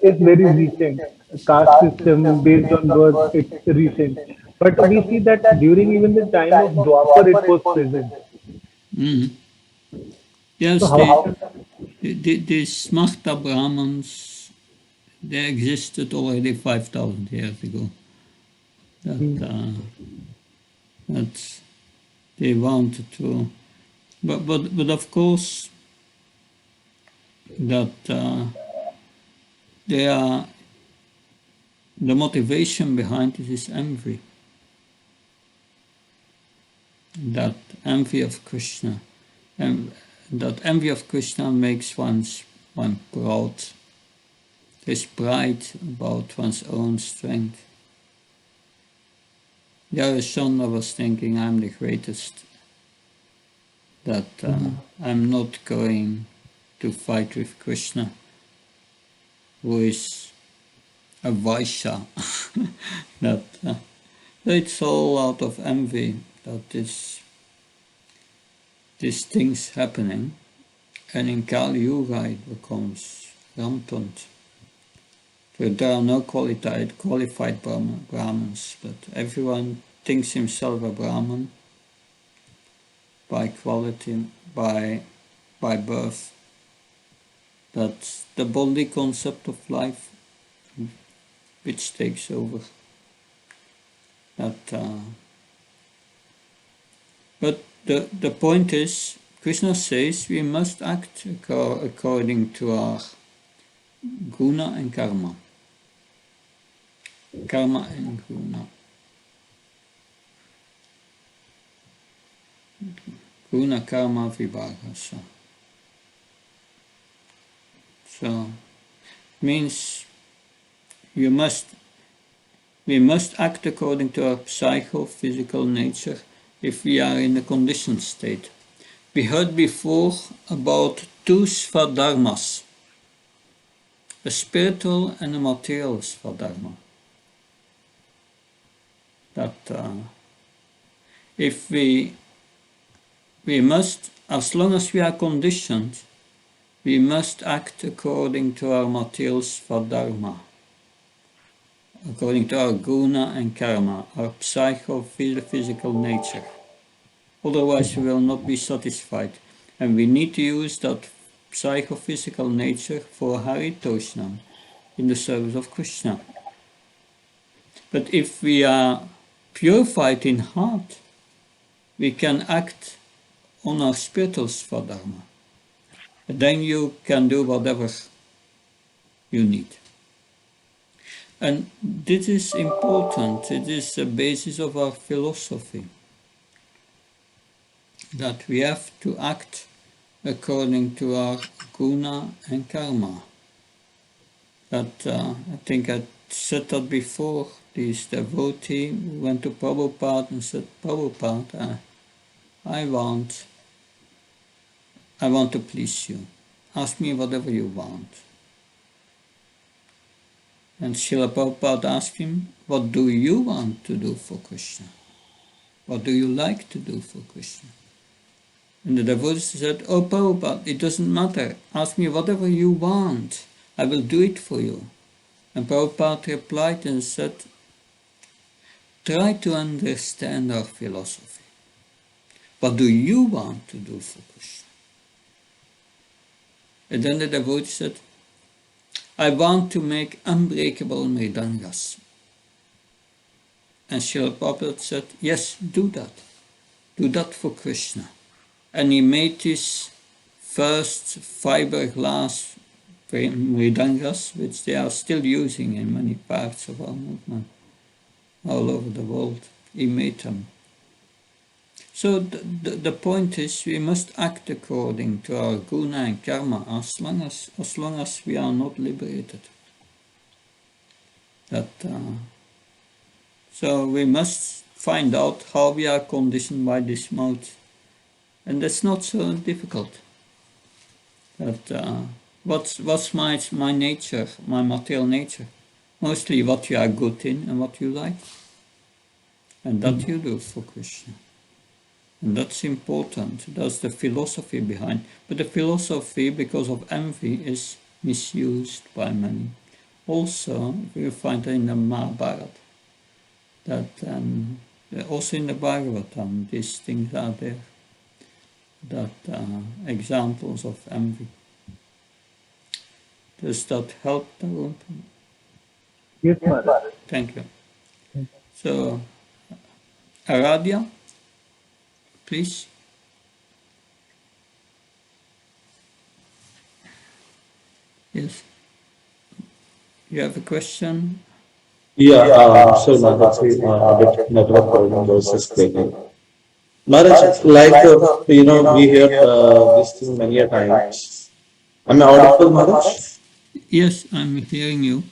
is very recent. Caste system based on birth, it's recent. But we see that during even the time of Dwapar, it was present. Mm. So Yes, how can the Smarta Brahmins, they existed already 5,000 years ago. That hmm, that's they wanted to, but of course that they are the motivation behind it is envy. That envy of Krishna, and that envy of Krishna makes one proud. There's pride about one's own strength. Yarashona was thinking, I'm the greatest, that I'm not going to fight with Krishna, who is a Vaishya. that it's all out of envy that these things happening, and in Kali Yuga it becomes rampant. So there are no qualified Brahmins, but everyone thinks himself a Brahmin by quality, by birth. That's the bodily concept of life which takes over. That, but the point is, Krishna says we must act according to our guna and karma. Karma and guna. Guna karma vibhagasa. So means you must we must act according to our psychophysical nature if we are in a conditioned state. We heard before about two svadharmas, a spiritual and a material svadharma. That if we must, as long as we are conditioned, we must act according to our material svadharma, according to our guna and karma, our psychophysical nature. Otherwise, we will not be satisfied, and we need to use that psychophysical nature for Haritoshnam in the service of Krishna. But if we are purified in heart, we can act on our spiritual svadharma. Then you can do whatever you need. And this is important. It is the basis of our philosophy, that we have to act according to our guna and karma. That I think I said that before. This devotee went to Prabhupada and said, Prabhupada, I want to please you. ask me whatever you want. And Srila Prabhupada asked him, what do you want to do for Krishna? What do you like to do for Krishna? And the devotee said, oh Prabhupada, it doesn't matter. Ask me whatever you want. I will do it for you. And Prabhupada replied and said, try to understand our philosophy. What do you want to do for Krishna? And then the devotee said, I want to make unbreakable mridangas. And Srila Prabhupada said, yes, do that. Do that for Krishna. And he made his first fiberglass mridangas, which they are still using in many parts of our movement, all over the world. He made them. So the point is, we must act according to our guna and karma as long as we are not liberated. So we must find out how we are conditioned by this mode. And that's not so difficult. What's my nature, my material nature? Mostly what you are good in and what you like. And that you do for Krishna. And that's important. That's the philosophy behind. But the philosophy, because of envy, is misused by many. Also, we find in the Mahabharata that also in the Bhagavatam, these things are there. That examples of envy. Does that help, Tarun? Yes, Maharaj. Thank you. So, Aradhya, please. Yes. You have a question? Yeah, so Maharaj, a bit network problem was explaining. Maharaj, like, we hear this thing many a times. Am I audible, Maharaj? Yes, I'm hearing you.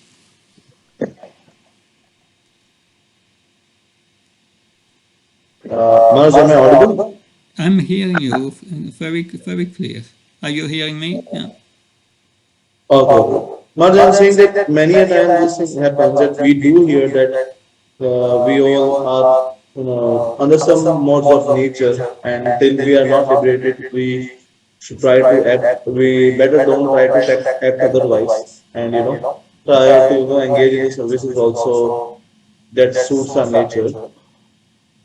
Maharaj, am I audible? I'm hearing you very, very clear. Are you hearing me? Yeah. Okay. Maharaj, I'm saying that many a time this thing happens that we do hear that we all are, under some modes of nature, and till we are not liberated, we should try to act. We better don't try to act otherwise, and try to engage in the services also that suits our nature.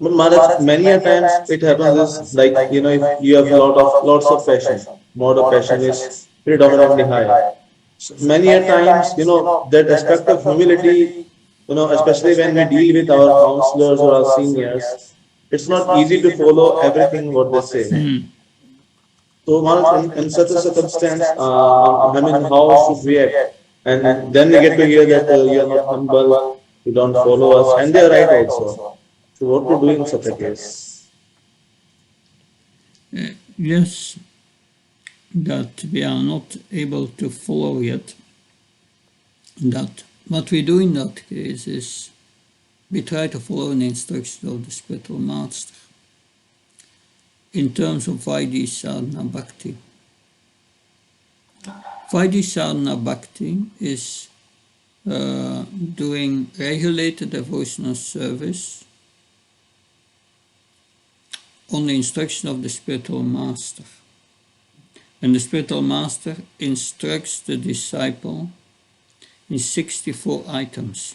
But Maharaj, many a times it happens is like, if you have lots of passion, mode of passion is predominantly high. So many a times, that aspect of humility, especially when we deal with our counselors or our seniors, it's not easy to follow everything what they say. So Maharaj, in such a circumstance, I mean, how should we act? And then we get to hear that you are not humble, you don't follow us, and they are right also. So what to do in such a case? Yes, that we are not able to follow yet. That what we do in that case is we try to follow the instructions of the spiritual master in terms of Vaidhi sadhana bhakti. Vaidhi sadhana bhakti is doing regulated devotional service on the instruction of the spiritual master. And the spiritual master instructs the disciple in 64 items.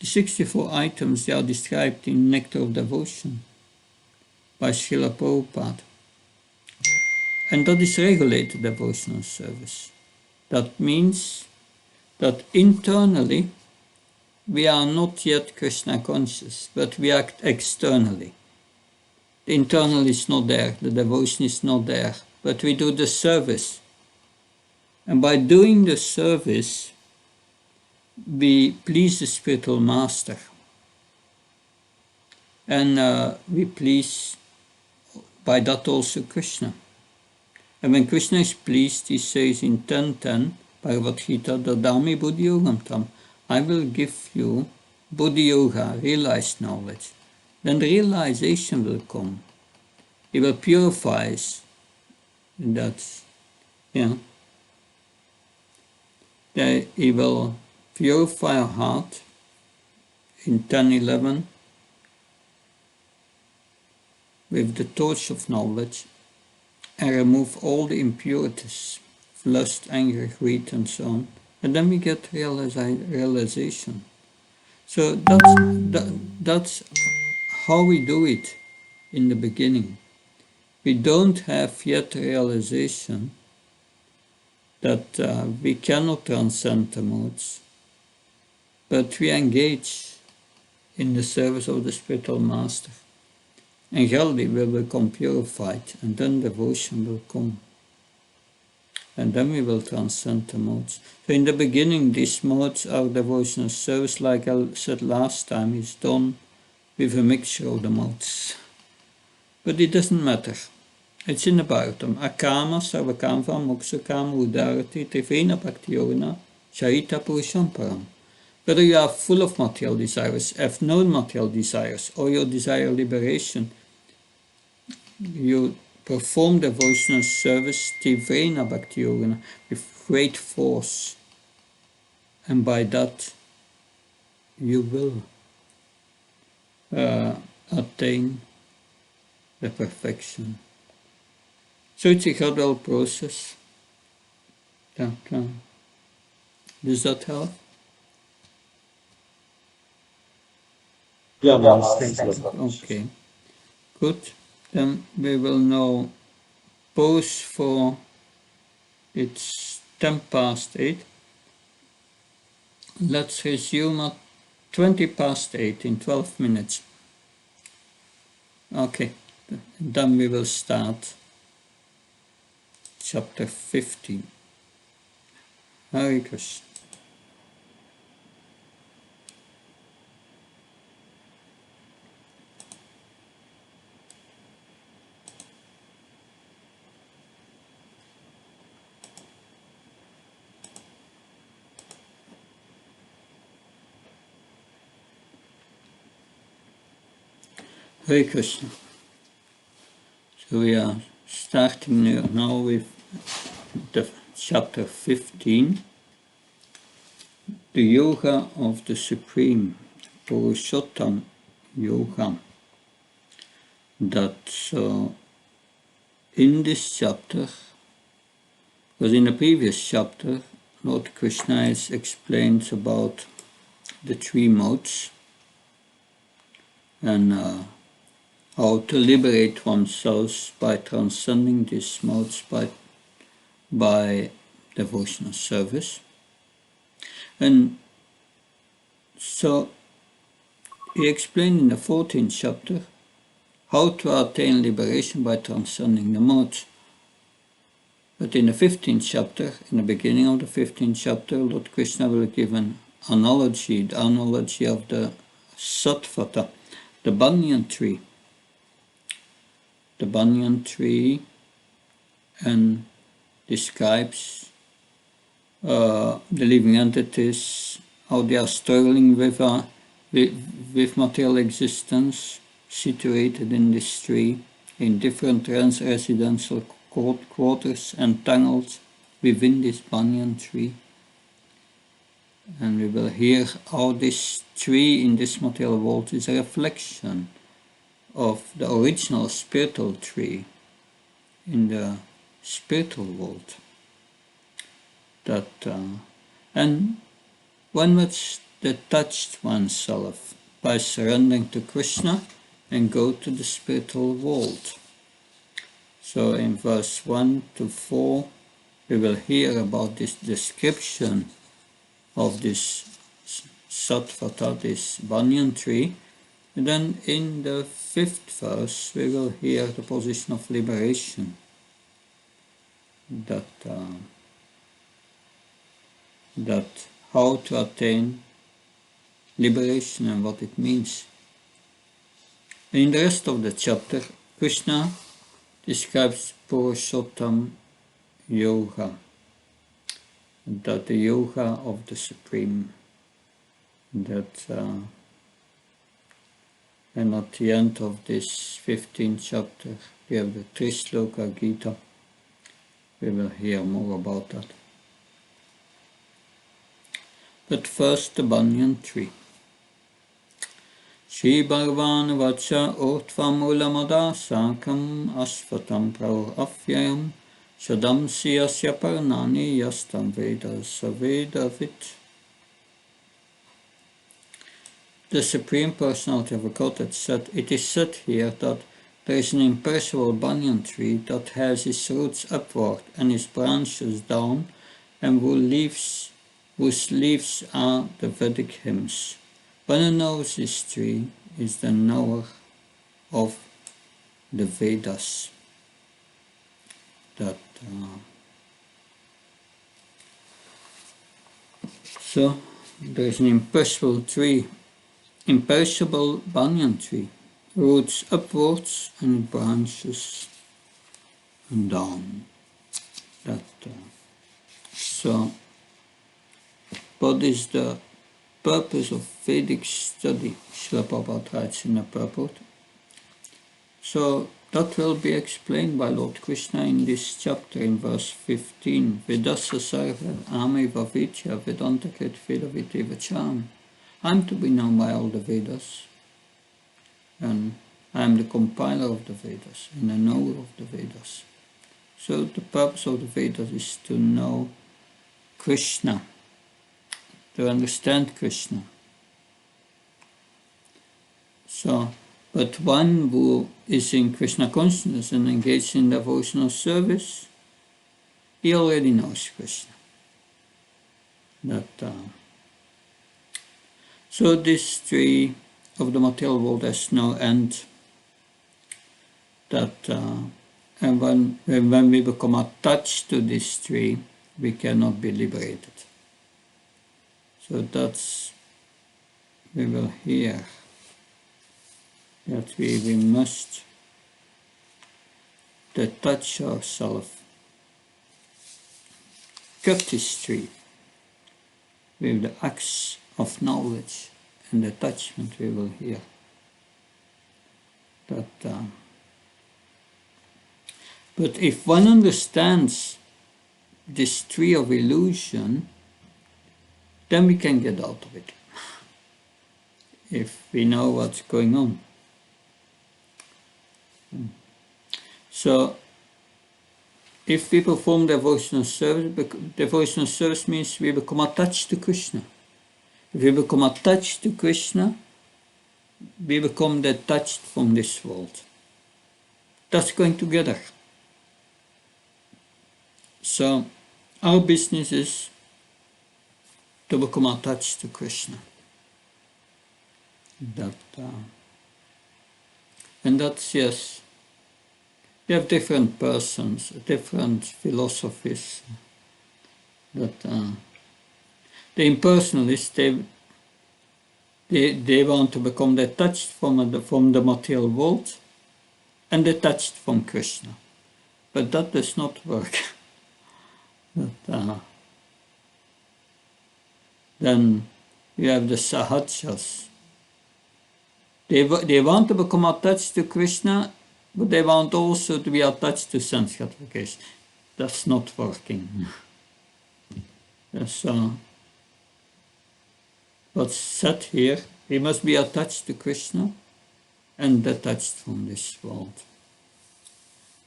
The 64 items, they are described in Nectar of Devotion by Srila Prabhupada. And that is regulated devotional service. That means that internally we are not yet Krishna conscious, but we act externally. The internal is not there, the devotion is not there, but we do the service. And by doing the service, we please the spiritual master. And we please by that also Krishna. And when Krishna is pleased, he says in 10.10, Bhagavad Gita, Dadami Buddhi Yogam Tam, I will give you Buddhi Yoga, realized knowledge. Then the realization will come. He will purify that Yeah. He will purify our heart in 10:11 with the torch of knowledge and remove all the impurities, lust, anger, greed, and so on. And then we get realization. So that's how we do it in the beginning. We don't have yet realization that we cannot transcend the modes, but we engage in the service of the spiritual master. And gradually we will become purified, and then devotion will come. And then we will transcend the modes. So in the beginning, these modes, our devotional service, like I said last time, is done with a mixture of the modes. But it doesn't matter. It's in the Bhagavatam. Akama, Sarvakamva, Moksakama, Udarati, Trivena Bhakti Yogana, Charita Purusham Param. Whether you are full of material desires, have no material desires, or you desire liberation, you perform devotional service, Tivrena Bhakti Yogana, with great force. And by that, you will attain the perfection. So it's a gradual process. Does that help? Yeah, Maharaj, thanks a lot. Okay, good. Then we will now pause for, it's 8:10. Let's resume at 8:20 in 12 minutes. Okay, then we will start chapter 15. Hare Krishna. Hare Krishna. So we are starting now with the chapter 15, the Yoga of the Supreme, Purushottam Yoga. That in this chapter, because in the previous chapter, Lord Krishna has explained about the three modes and how to liberate oneself by transcending these modes by devotional service. And so he explained in the 14th chapter how to attain liberation by transcending the modes. But in the 15th chapter, in the beginning of the 15th chapter, Lord Krishna will give an analogy, the analogy of the sattvata, the banyan tree. The banyan tree, and describes the living entities, how they are struggling with material existence, situated in this tree, in different residential quarters entangled within this banyan tree. And we will hear how this tree in this material world is a reflection of the original spiritual tree in the spiritual world. And one must detach oneself by surrendering to Krishna and go to the spiritual world. So in verse 1 to 4, we will hear about this description of this sattvata, this banyan tree. And then in the 5th verse, we will hear the position of liberation, that how to attain liberation and what it means. And in the rest of the chapter, Krishna describes Purushottam Yoga, that the yoga of the Supreme, that and at the end of this 15th chapter we have the Trishloka Gita, We will hear more about that. But first, the banyan tree. Shri Bhagavan Vacha Urtvam Ulamada Sakam Asvatam Prau Afyayam Shadam Siyasya Parnani Yastam Veda Savedavit. The Supreme Personality of Godhead said, it is said here that there is an imperishable banyan tree that has its roots upward and its branches down, and whose leaves are the Vedic hymns. One who knows this tree is the knower of the Vedas. So there is an imperishable banyan tree, roots upwards and branches down. So what is the purpose of Vedic study? Srila Prabhupada writes in the purport. So that will be explained by Lord Krishna in this chapter in verse 15. Vedasa sarva ameva vidya vedanta krit vedaviti vacham. I am to be known by all the Vedas, and I am the compiler of the Vedas and the knower of the Vedas. So the purpose of the Vedas is to know Krishna, to understand Krishna. So, but one who is in Krishna consciousness and engaged in devotional service, he already knows Krishna. So this tree of the material world has no end. And when we become attached to this tree, we cannot be liberated. So we will hear that we must detach ourselves, cut this tree with the axe of knowledge and attachment. We will hear that. But if one understands this tree of illusion, then we can get out of it. If we know what's going on. So, if we perform devotional service means we become attached to Krishna. If we become attached to Krishna, we become detached from this world. That's going together. So, our business is to become attached to Krishna. And that's, yes, we have different persons, different philosophies. The impersonalists, they want to become detached from the material world and detached from Krishna. But that does not work. Then you have the sahajas. They want to become attached to Krishna, but they want also to be attached to sense gratification. That's not working. So, what's said here, we must be attached to Krishna and detached from this world.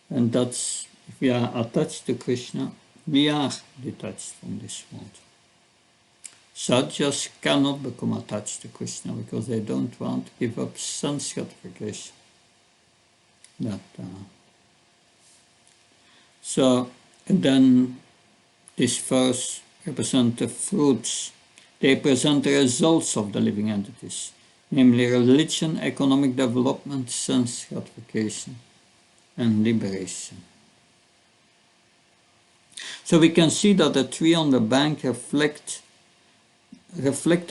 And that's, if we are attached to Krishna, we are detached from this world. Sahajas cannot become attached to Krishna because they don't want to give up sense gratification. So, and then this verse represents the fruits. They present the results of the living entities, namely religion, economic development, sense gratification, and liberation. So we can see that the tree on the bank reflect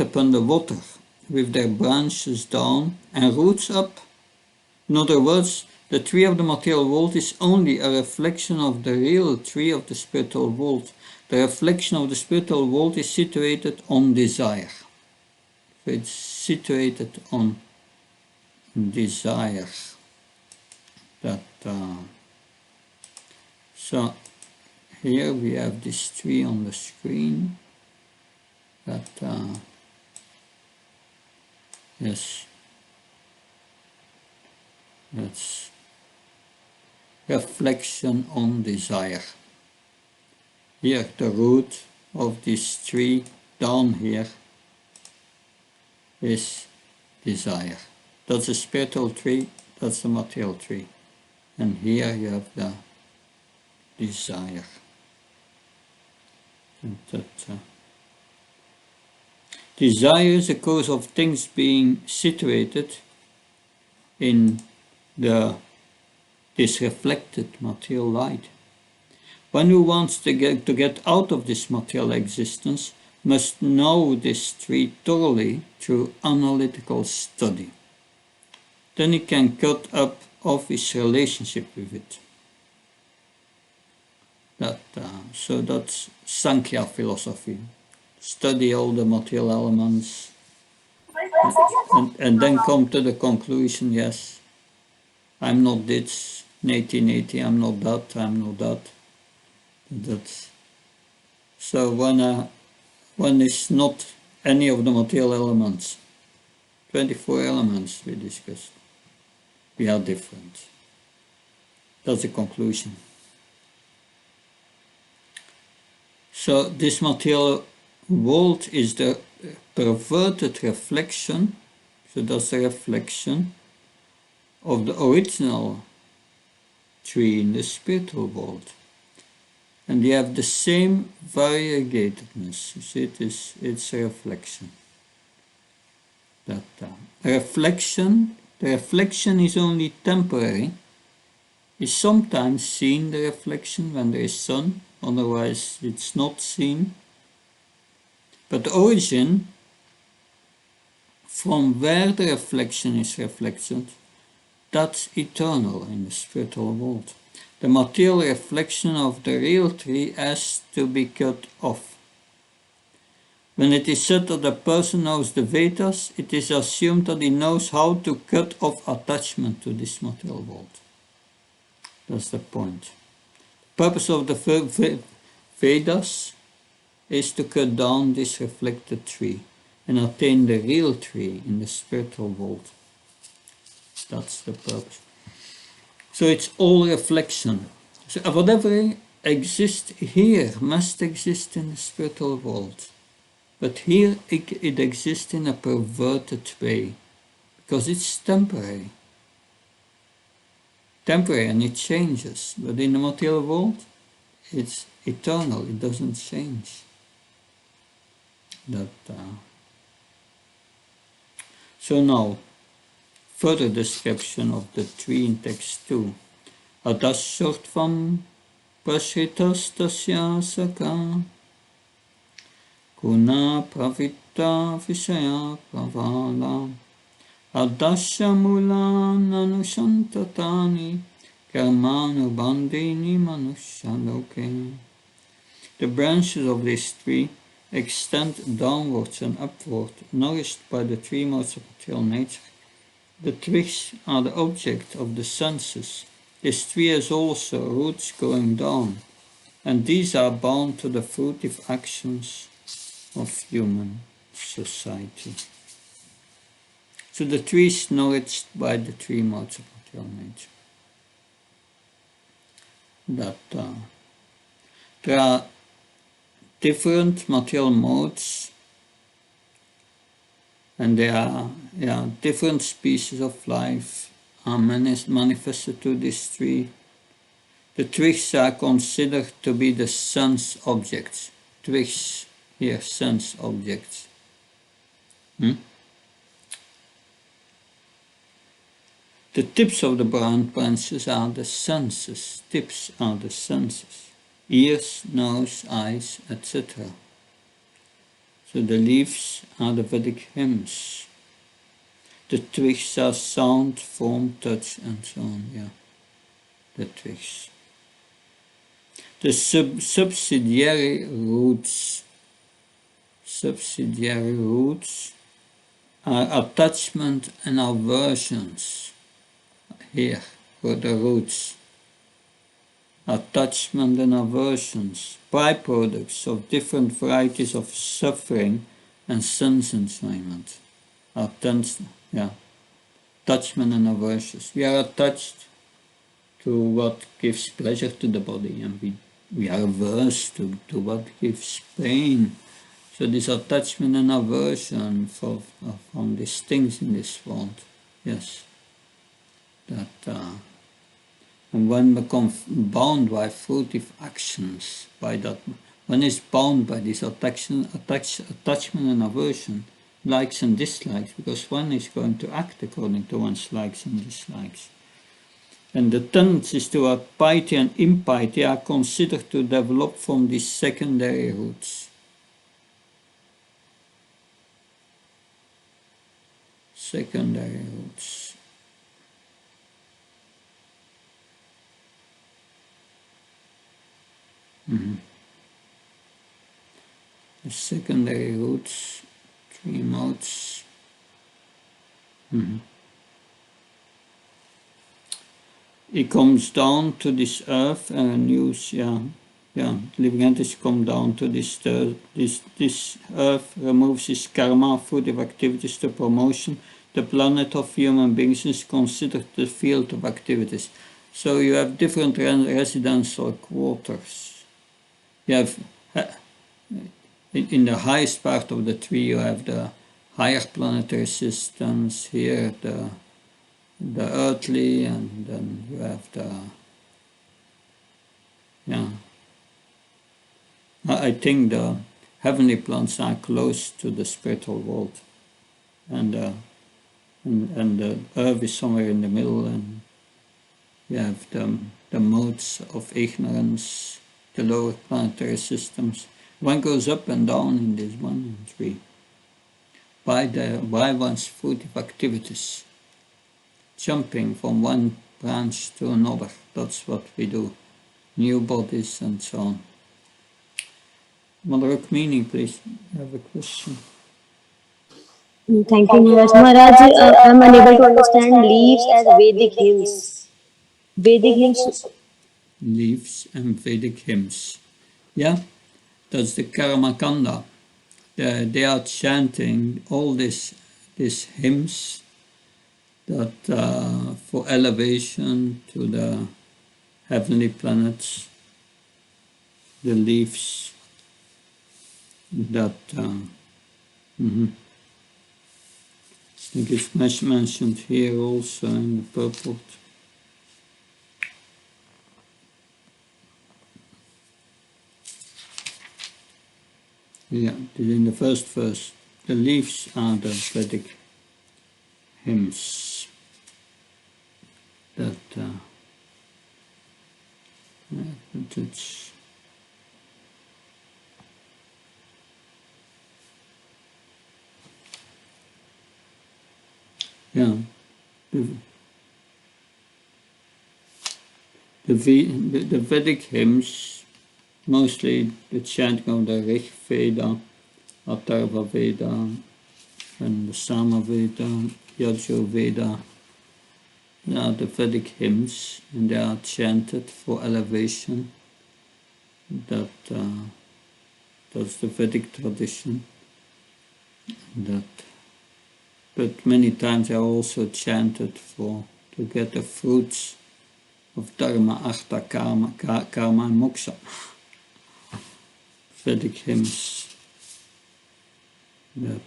upon the water with their branches down and roots up. In other words, the tree of the material world is only a reflection of the real tree of the spiritual world. The reflection of the spiritual world is situated on desire. So it's situated on desire. So here we have this tree on the screen that, yes, that's reflection on desire. Here, the root of this tree down here is desire. That's a spiritual tree, that's the material tree. And here you have the desire. And desire is a cause of things being situated in this reflected material light. One who wants to get out of this material existence must know this tree thoroughly through analytical study. Then he can cut up off his relationship with it. So that's Sankhya philosophy. Study all the material elements and then come to the conclusion, yes, I'm not this, 1980, I'm not that, I'm not that. So one is not any of the material elements. 24 elements we discussed. We are different. That's the conclusion. So this material world is the perverted reflection, so that's a reflection of the original tree in the spiritual world. And they have the same variegatedness. You see, it's a reflection. The reflection is only temporary. Is sometimes seen, the reflection, when there is sun, otherwise it's not seen. But the origin, from where the reflection is reflected, that's eternal in the spiritual world. The material reflection of the real tree has to be cut off. When it is said that a person knows the Vedas, it is assumed that he knows how to cut off attachment to this material world. That's the point. The purpose of the Vedas is to cut down this reflected tree and attain the real tree in the spiritual world. That's the purpose. So it's all reflection. So whatever exists here must exist in the spiritual world. But here it exists in a perverted way, because it's temporary. Temporary and it changes. But in the material world, it's eternal, it doesn't change. So now, further description of the tree in text 2. Adashortvam prashritastasya saka guna pravitta vishaya pravala adasya mulan anushantatani karmanu bandini manushaloke. The branches of this tree extend downwards and upward, nourished by the three modes of material nature. The twigs are the object of the senses. This tree has also roots going down, and these are bound to the fruitive actions of human society. So the tree is nourished by the three modes of material nature. There are different material modes, and there are different species of life are manifested to this tree. The twigs are considered to be the sense objects. Twigs here, sense objects. The tips of the branches are the senses. Tips are the senses. Ears, nose, eyes, etc. So the leaves are the Vedic hymns. The twigs are sound, form, touch, and so on. The twigs. The subsidiary roots are attachment and aversions. Here, for the roots. attachment and aversions, byproducts of different varieties of suffering and sense enjoyment. Attachment and aversions. We are attached to what gives pleasure to the body, and we are averse to what gives pain. So this attachment and aversion from these things in this world, yes, that and one becomes bound by fruitive actions, by that one is bound by this attachment and aversion, likes and dislikes, because one is going to act according to one's likes and dislikes. And the tendencies toward piety and impiety are considered to develop from these secondary roots. Secondary roots. The secondary roots, three modes. He comes down to this earth and living entities come down to this earth, removes his karma, fruitive activities to promotion. The planet of human beings is considered the field of activities. So you have different residential quarters. You have, in the highest part of the tree, you have the higher planetary systems, here the earthly, and then you have I think the heavenly planets are close to the spiritual world, and the earth is somewhere in the middle, and you have the modes of ignorance, the lower planetary systems. One goes up and down in this 1 and 3 by one's fruitive activities, jumping from one branch to another. That's what we do. New bodies and so on. Mother Rukmini, please, you have a question. Thank you, Maharaj. Maharaj, I'm unable to understand leaves as Vedic hymns. Vedic hymns. Leaves and Vedic hymns. Yeah, that's the Karma Kanda. They are chanting all these hymns that for elevation to the heavenly planets, the leaves that I think it's mentioned here also in the purport. Yeah, in the first verse, the leaves are the Vedic hymns that it's the Vedic hymns, mostly the chanting of the Rig Veda, Atharva Veda, and the Sama Veda, Yajur Veda. They are the Vedic hymns, and they are chanted for elevation. That's the Vedic tradition. But many times they are also chanted to get the fruits of Dharma, Artha, Karma and Moksha. Vedic hymns that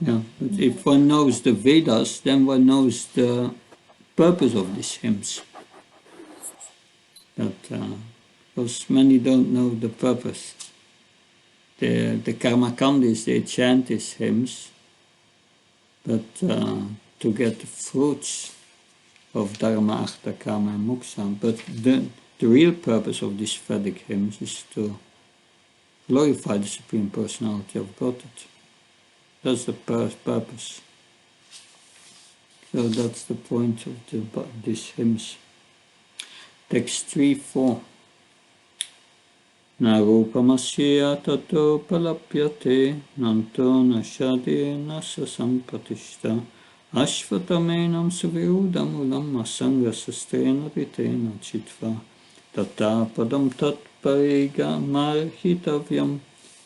but if one knows the Vedas, then one knows the purpose of these hymns. Because many don't know the purpose. The Karma Kandis, they chant these hymns, but to get the fruits of Dharma, Artha, Karma and Moksha. But the real purpose of these Vedic hymns is to glorify the Supreme Personality of Godhead. That's the purpose. So that's the point of these hymns. Text 3-4. Na rupamasya tato palapyate nanto nashade nasa sampatishta ashvatamenam suvirudamulam asanga sustena ritena chitva tata padam tat pariga marhitavyam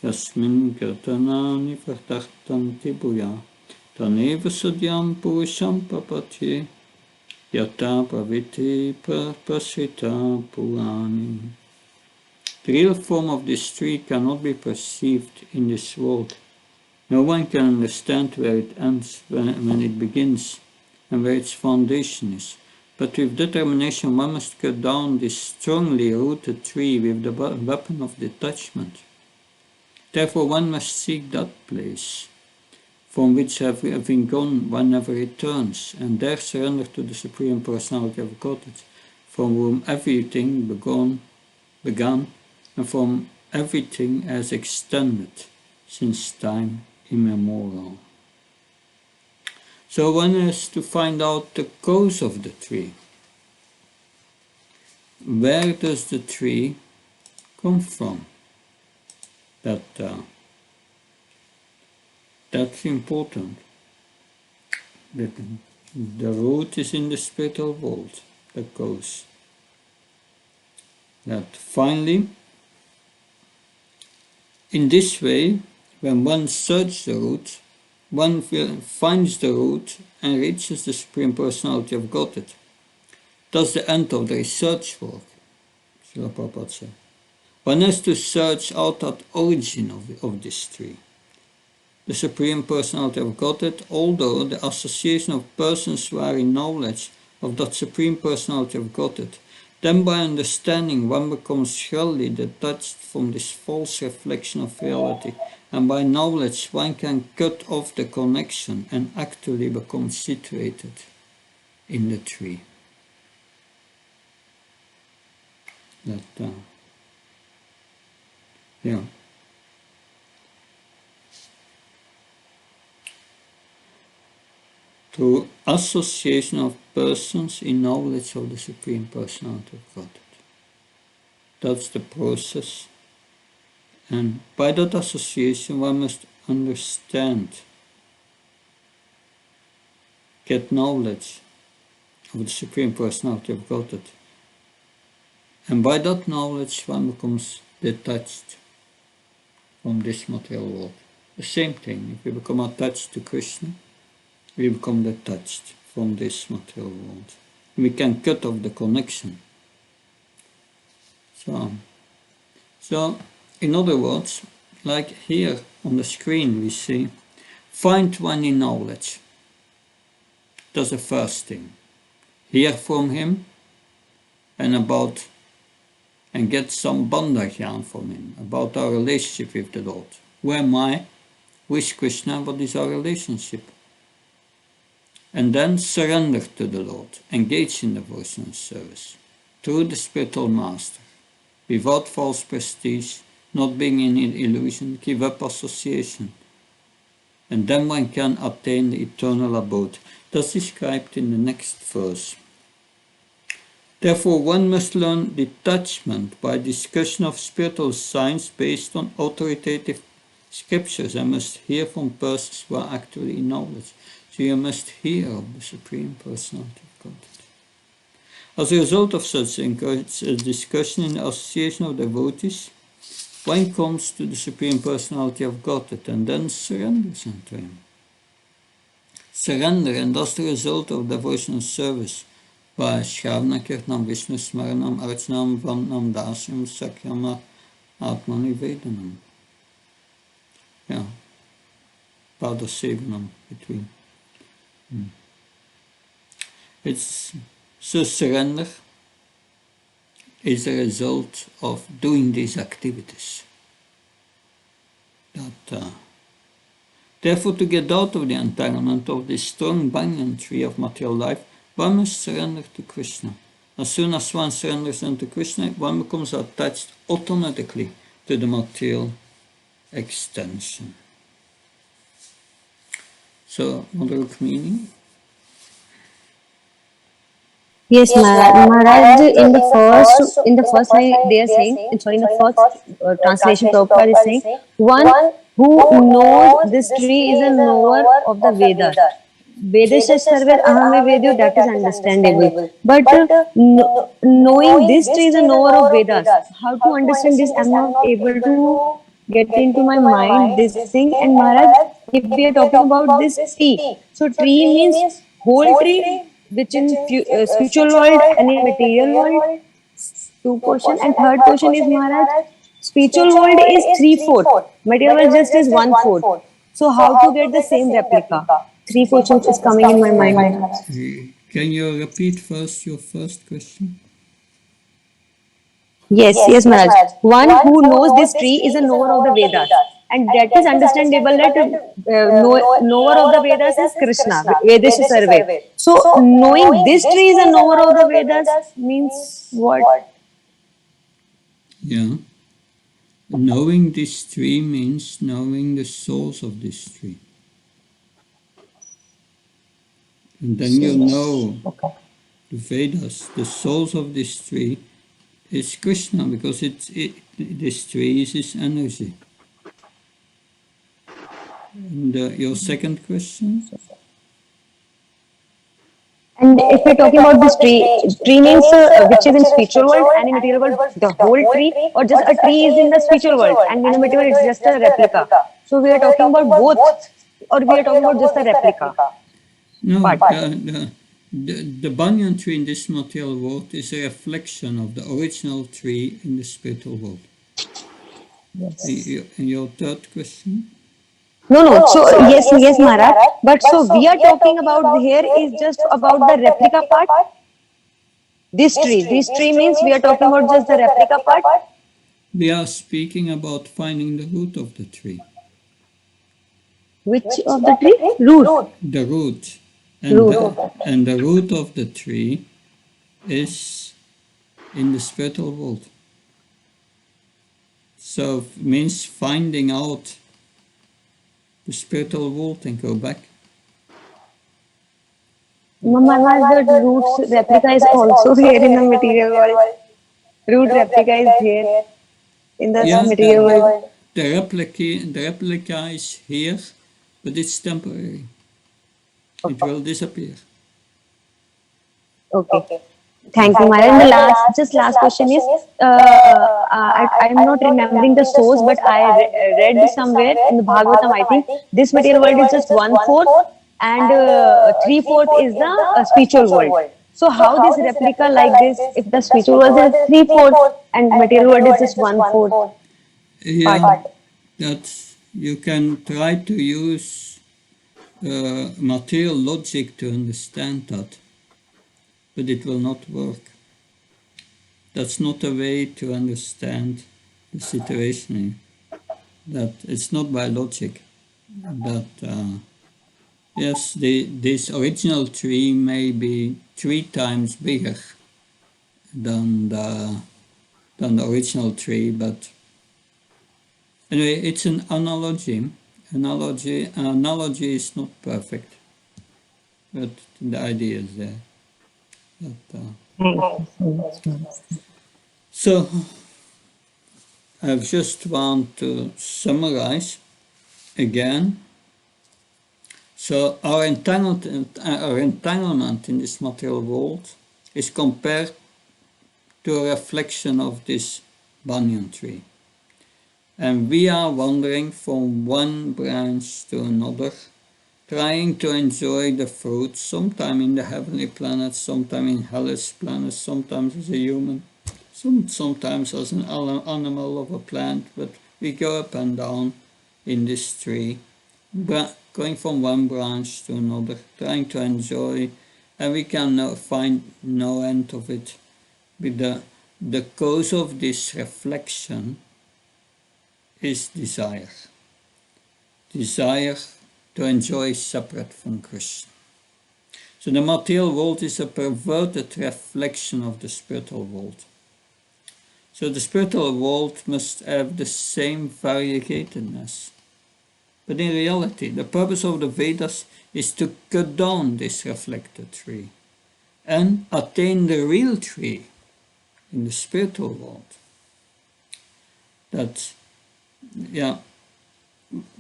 yasmin kirtanani vartartanti bhuya taneva sudyam purusham papatye yata praviti prasvita purani. The real form of this tree cannot be perceived in this world. No one can understand where it ends, when it begins, and where its foundation is. But with determination one must cut down this strongly rooted tree with the weapon of detachment. Therefore one must seek that place from which having gone one never returns, and there surrender to the Supreme Personality of Godhead, from whom everything began, and from everything has extended since time immemorial. So one has to find out the cause of the tree. Where does the tree come from? That's important. The root is in the spiritual world, the cause. That finally, in this way, when one searches the root, one finds the root and reaches the Supreme Personality of Godhead. That's the end of the research work, Srila Prabhupada said. One has to search out that origin of this tree. The Supreme Personality of Godhead, although the association of persons who are in knowledge of that Supreme Personality of Godhead, then by understanding one becomes surely detached from this false reflection of reality, and by knowledge one can cut off the connection and actually become situated in the tree. Through association of persons in knowledge of the Supreme Personality of Godhead. That's the process. And by that association one must understand, get knowledge of the Supreme Personality of Godhead. And by that knowledge one becomes detached from this material world. The same thing, if we become attached to Krishna, we become detached from this material world. We can cut off the connection. So, in other words, like here on the screen we see, find one in knowledge. That's the first thing. Hear from him and get some bandhagyan from him about our relationship with the Lord. Who am I? Who is Krishna? What is our relationship? And then surrender to the Lord, engage in devotional service, through the spiritual master, without false prestige, not being in illusion, give up association. And then one can attain the eternal abode. That's described in the next verse. Therefore one must learn detachment by discussion of spiritual science based on authoritative scriptures. I must hear from persons who are actually in knowledge. So you must hear of the Supreme Personality of Godhead. As a result of such discussion in the association of devotees, one comes to the Supreme Personality of Godhead and then surrenders unto him. Surrender, and that's the result of devotional service by Shravana Kirtanam Vishnu Smaranam Archanam Vandam Dasyam Sakyama Atmanivedanam. Pada Sevanam between. So surrender is a result of doing these activities. Therefore, to get out of the entanglement of this strong banyan tree of material life, one must surrender to Krishna. As soon as one surrenders unto Krishna, one becomes attached automatically to the material extension. So, Mother Rukmini. Yes, Maharaj, in the first line they are saying, sorry, in the first translation Prabhupada is saying, one who knows this tree is a knower of the Vedas. Vedasya sarve ahame vedyo, that is understandable. But knowing this tree is a knower of Vedas, how to understand this? I'm not able to get into my mind this thing. And Maharaj, if we are talking about this tree, so tree means whole tree, which in spiritual world and in material world, two portion. And third portion is Maharaj, spiritual world is 3/4, material world just is 1/4. So how to get the same replica? Three portions is coming in my mind, Maharaj. Can you repeat first your first question? Yes, Maharaj. One who knows this tree is a knower of the Vedas. And that is understandable that knower of the Vedas is Krishna, Vedasya Sarve. So, knowing this tree is a knower of the Vedas means what? Yeah. Knowing this tree means knowing the source of this tree. And then you know the Vedas, the source of this tree is Krishna, because this tree is his energy. And your second question? And if we're talking about this tree means which is in spiritual world and in material world, the whole tree, or just a tree is in the spiritual world and in the material it's just a replica. So we are talking about both, or we are talking about just a replica No, part. the banyan tree in this material world is a reflection of the original tree in the spiritual world. Yes. And your third question? No. So yes, Maharaj. But so we are talking about here is just about the replica part. This tree means we are talking about just the replica part. We are speaking about finding the root of the tree. Which of the tree? Root. The root. Root. And the root of the tree is in the spiritual world. So it means finding out the spiritual world and go back. Maharaj, the root's replica is also here in the material world. Root replica is here in the material world. The replica is here, but it's temporary. It will disappear. Okay. Thank you, Mara. And the last question is, I'm not remembering the source, but I read somewhere in the Bhagavatam, I think, this material world is just 1/4 and 3/4 is the spiritual world. So how this replica like this, if the spiritual world is 3/4 and material world is just 1/4? Yeah, you can try to use material logic to understand that, but it will not work. That's not a way to understand the situation. That it's not by logic. That yes, this original tree may be 3 times bigger than the original tree, but anyway, it's an analogy. Analogy is not perfect, but the idea is there. So I just want to summarize again. So our entanglement in this material world is compared to a reflection of this banyan tree. And we are wandering from one branch to another, trying to enjoy the fruit, sometime in the heavenly planets, sometime in hellish planets, sometimes as a human, sometimes as an animal of a plant, but we go up and down in this tree, going from one branch to another, trying to enjoy, and we can find no end of it. With the cause of this reflection is desire. Desire to enjoy separate from Krishna. So the material world is a perverted reflection of the spiritual world. So the spiritual world must have the same variegatedness. But in reality, the purpose of the Vedas is to cut down this reflected tree, and attain the real tree in the spiritual world. That, yeah,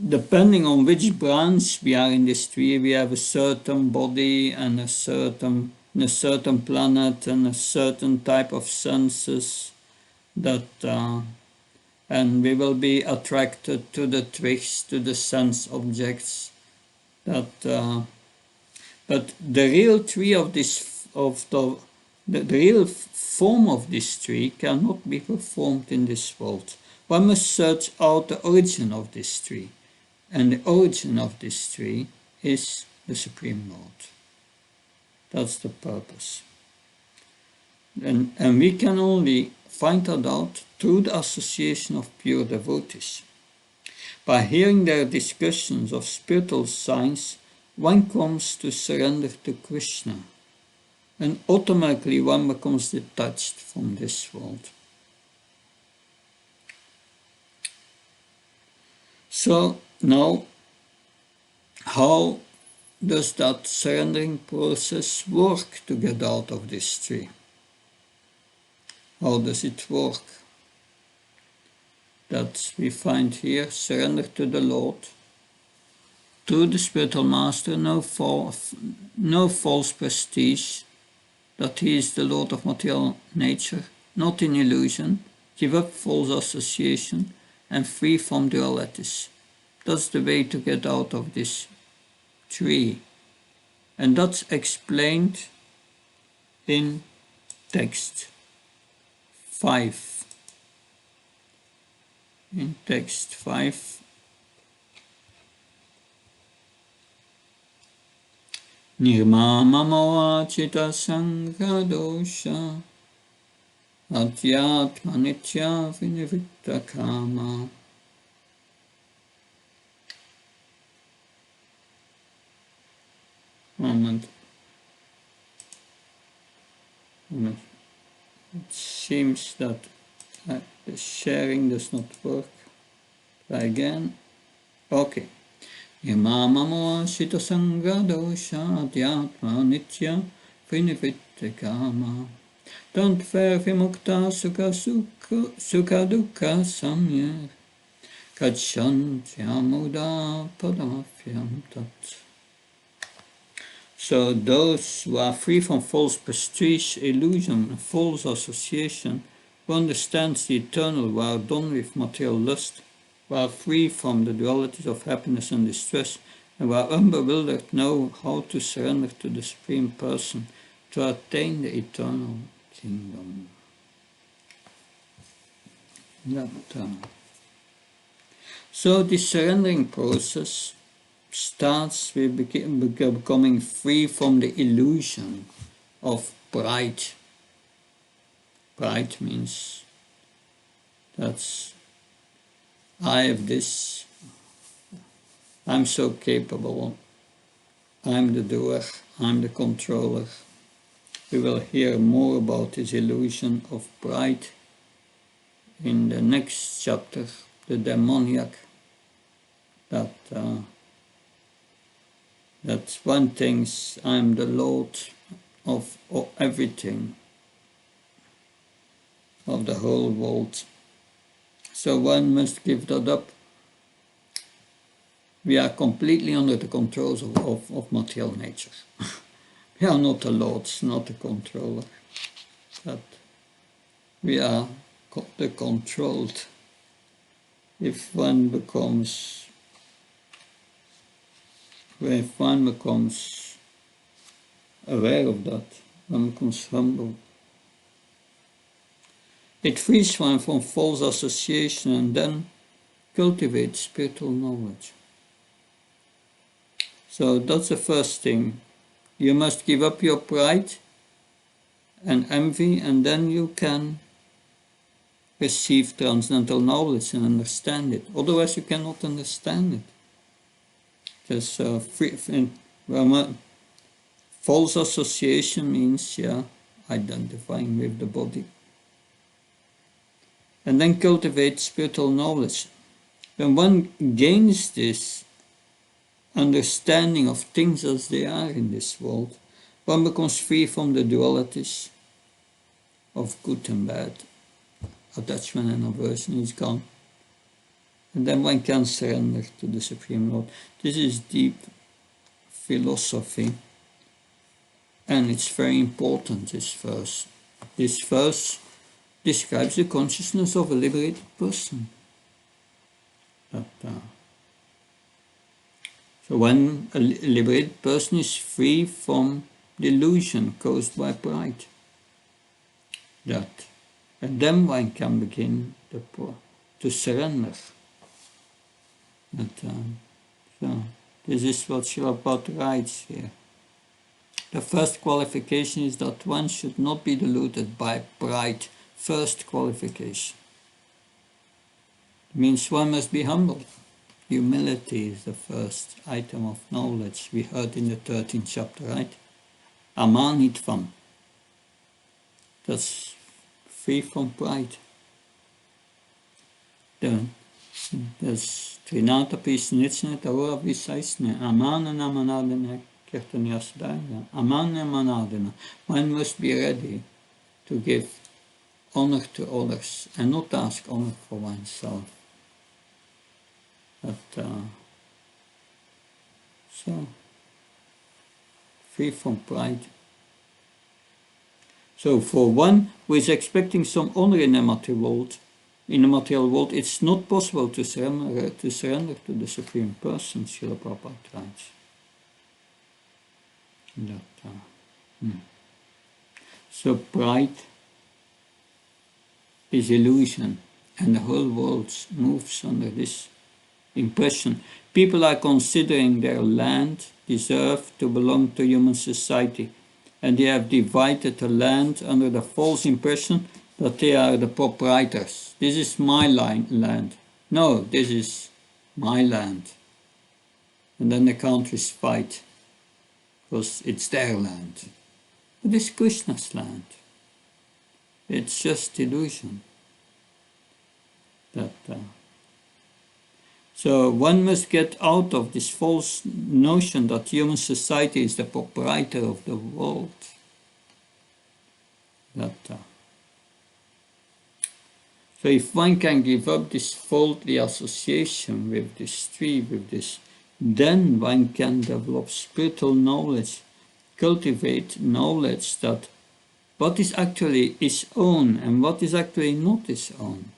depending on which branch we are in this tree, we have a certain body and a certain planet and a certain type of senses that and we will be attracted to the twigs, to the sense objects that but the real tree of this of the real form of this tree cannot be performed in this world. One must search out the origin of this tree, and the origin of this tree is the Supreme Lord. That's the purpose. And we can only find that out through the association of pure devotees. By hearing their discussions of spiritual science, one comes to surrender to Krishna, and automatically one becomes detached from this world. So now, how does that surrendering process work to get out of this tree? How does it work? That we find here: surrender to the Lord, to the spiritual master, no false prestige, that he is the Lord of material nature, not in illusion, give up false association, and free from dualities. That's the way to get out of this tree. And that's explained in text 5. In text 5, Nirmamamo achita sanghadosha Adhyatma nitya vinivritta kama. Moment. It seems that the sharing does not work. Try again. Okay. Imamamo ashita sangha dosha adhyatma nitya vinivritta kama. Don't fear vimukta sukha dukkha samya kacchantyamuda padamapyam tat. So those who are free from false prestige, illusion, and false association, who understand the eternal, who are done with material lust, who are free from the dualities of happiness and distress, and who are unbewildered, know how to surrender to the Supreme Person to attain the eternal kingdom. So this surrendering process starts with becoming free from the illusion of pride. Pride means that's I have this, I'm so capable, I'm the doer, I'm the controller. We will hear more about this illusion of pride in the next chapter, the demoniac. That one thinks I'm the Lord of everything, of the whole world. So one must give that up. We are completely under the controls of material nature. We are not the lords, not the controller. But we are the controlled. If one becomes aware of that, one becomes humble. It frees one from false association and then cultivates spiritual knowledge. So that's the first thing. You must give up your pride and envy, and then you can receive transcendental knowledge and understand it. Otherwise you cannot understand it. Just false association means, identifying with the body. And then cultivate spiritual knowledge. When one gains this understanding of things as they are in this world, One becomes free from the dualities of good and bad. Attachment and aversion is gone. And then one can surrender to the Supreme Lord. This is deep philosophy. And it's very important, this verse. This verse describes the consciousness of a liberated person. So when a liberated person is free from delusion caused by pride, and then one can begin to surrender. So this is what Srila Prabhupada writes here. The first qualification is that one should not be deluded by pride. First qualification. It means one must be humble. Humility is the first item of knowledge we heard in the 13th chapter, right? Amanitvam. That's free from pride. Then there's Trinata Pisnitsne Taura Visaisne Amanana Manadana Kirtanyasdaya Amana Manadana. One must be ready to give honor to others and not ask honor for oneself. So free from pride. So for one who is expecting some honor in the material world, it's not possible to surrender to the Supreme Person, Srila Prabhupada writes. So pride is illusion, and the whole world moves under this impression. People are considering their land deserve to belong to human society, and they have divided the land under the false impression that they are the proprietors. This is my land. No, this is my land. And then the countries fight because it's their land. But it's Krishna's land. It's just illusion. So one must get out of this false notion that human society is the proprietor of the world. So if one can give up this faulty association with this tree, then one can develop spiritual knowledge, cultivate knowledge that what is actually his own and what is actually not his own.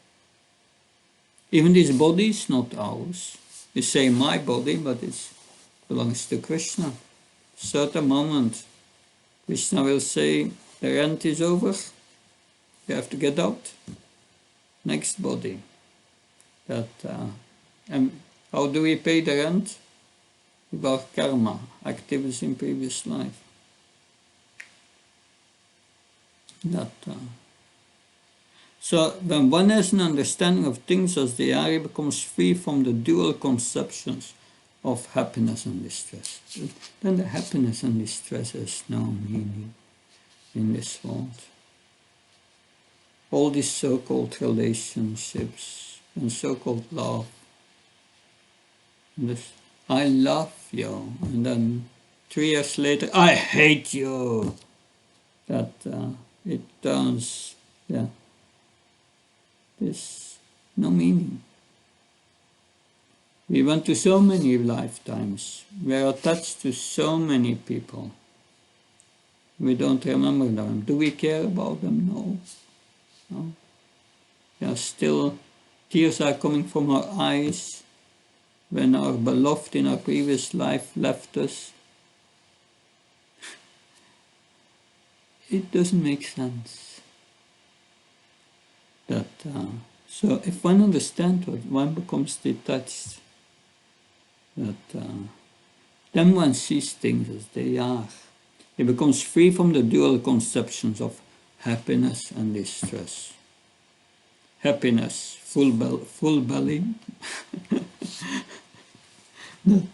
Even this body is not ours. We say my body, but it belongs to Krishna. Certain moment, Krishna will say, the rent is over, you have to get out. Next body. And how do we pay the rent? With our karma, activities in previous life. So when one has an understanding of things as they are, he becomes free from the dual conceptions of happiness and distress. Then the happiness and distress has no meaning in this world. All these so-called relationships and so-called love. This, I love you, and then 3 years later, I hate you. It turns, there's no meaning. We went to so many lifetimes. We are attached to so many people. We don't remember them. Do we care about them? No. Still, tears are coming from our eyes when our beloved in our previous life left us. It doesn't make sense. So if one understands what one becomes detached, then one sees things as they are. He becomes free from the dual conceptions of happiness and distress. Happiness, full belly. That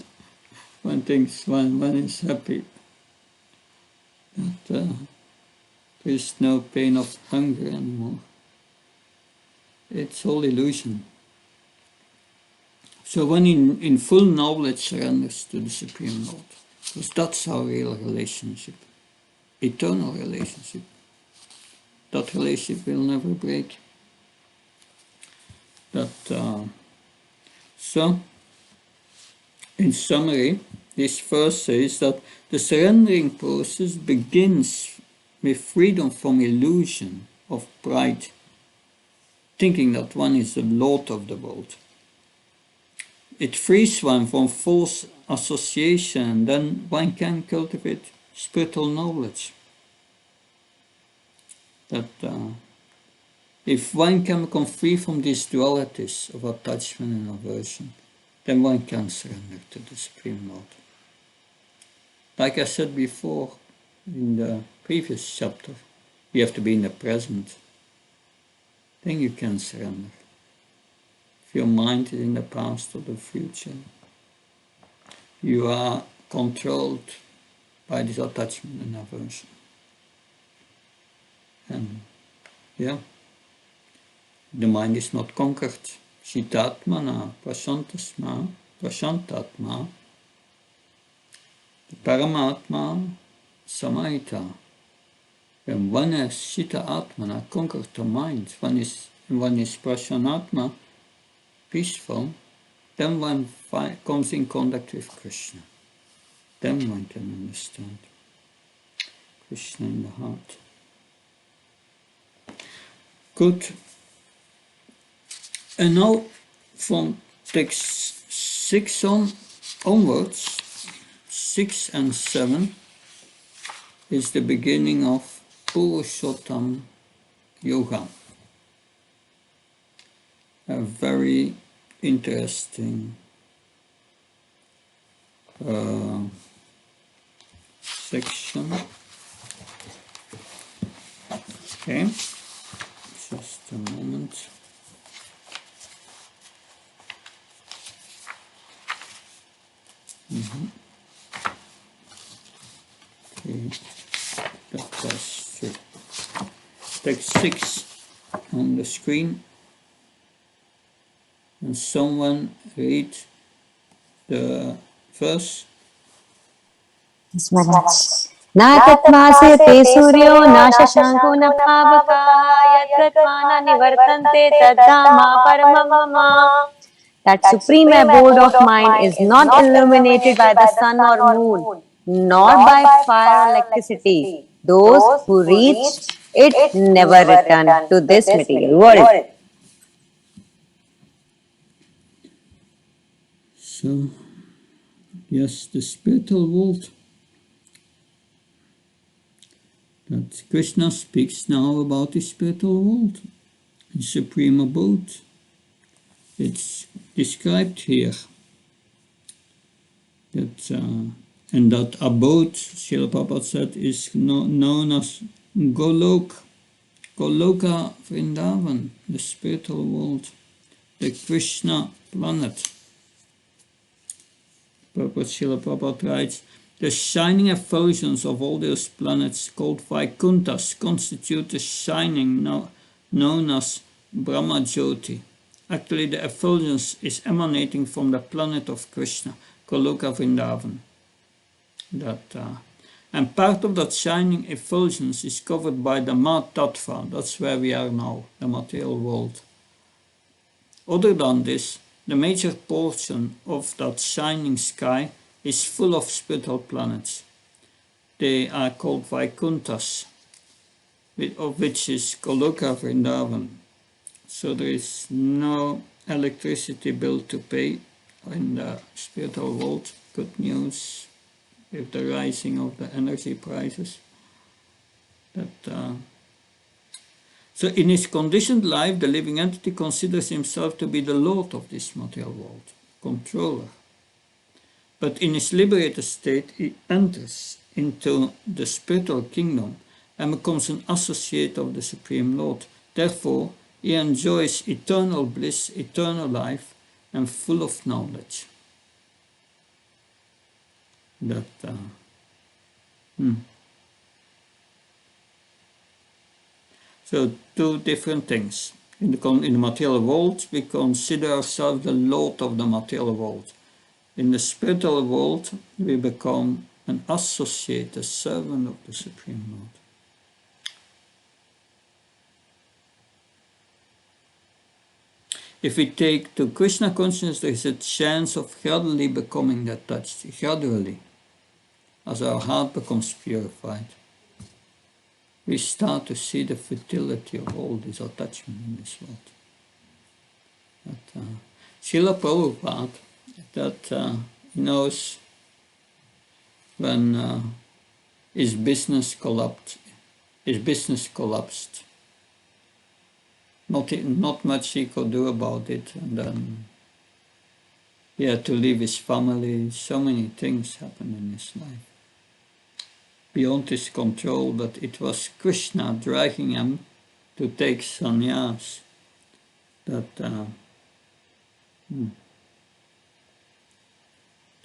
one thinks one is happy. That there is no pain of hunger anymore. It's all illusion. So one in full knowledge surrenders to the Supreme Lord, because that's our real relationship. eternal relationship. That relationship will never break. So, in summary, this verse says that the surrendering process begins with freedom from illusion of pride, thinking that one is the lord of the world. It frees one from false association, and then one can cultivate spiritual knowledge. That if one can become free from these dualities of attachment and aversion, then one can surrender to the Supreme Lord. Like I said before in the previous chapter, you have to be in the present. Then you can surrender. If your mind is in the past or the future, you are controlled by this attachment and aversion. And yeah, the mind is not conquered. Chitatmana, prashantasma, prashantatma, Paramatma Samahita. When one has Shita Atmana, conquered the mind, one is Prashanatma, peaceful, then one comes in contact with Krishna. Then one can understand Krishna in the heart. Good. And now from text 6 onwards, 6 and 7 is the beginning of Purushottam Yoga. A very interesting section. Okay, just a moment. Okay, that's true. Text 6 on the screen, and someone read the verse. Yes, Maharaj. नातत्मासे सूर्यो नाशशाङ्को न पावकाः यद्गत्माना निवर्तन्ते तद्धामा परमं मम. That supreme abode of mind is not illuminated by the sun or moon, nor by fire or electricity. Those who reach it never return to this material world. So, yes, the spiritual world. That Krishna speaks now about the spiritual world, the supreme abode. It's described here. That and that abode, Srila Prabhupada said, is known as Goloka Vrindavan, the spiritual world, the Krishna planet. Srila Prabhupada writes, the shining effulgence of all those planets called Vaikunthas constitute the shining known as Brahma Jyoti. Actually, the effulgence is emanating from the planet of Krishna, Goloka Vrindavan. And part of that shining effulgence is covered by the Mat Tattva. That's where we are now, the material world. Other than this, the major portion of that shining sky is full of spiritual planets. They are called Vaikunthas, of which is Goloka Vrindavan. So there is no electricity bill to pay in the spiritual world. Good news with the rising of the energy prices. So in his conditioned life, the living entity considers himself to be the lord of this material world, controller. But in his liberated state, he enters into the spiritual kingdom and becomes an associate of the Supreme Lord. Therefore, he enjoys eternal bliss, eternal life, and full of knowledge. So, two different things. In the material world, we consider ourselves the lord of the material world. In the spiritual world, we become an associate, a servant of the Supreme Lord. If we take to Krishna consciousness, there is a chance of gradually becoming detached, gradually, as our heart becomes purified. We start to see the futility of all this attachment in this world. Srila Prabhupada, that knows when his business collapsed, not much he could do about it, and then he had to leave his family. So many things happened in his life beyond his control, but it was Krishna dragging him to take sannyas.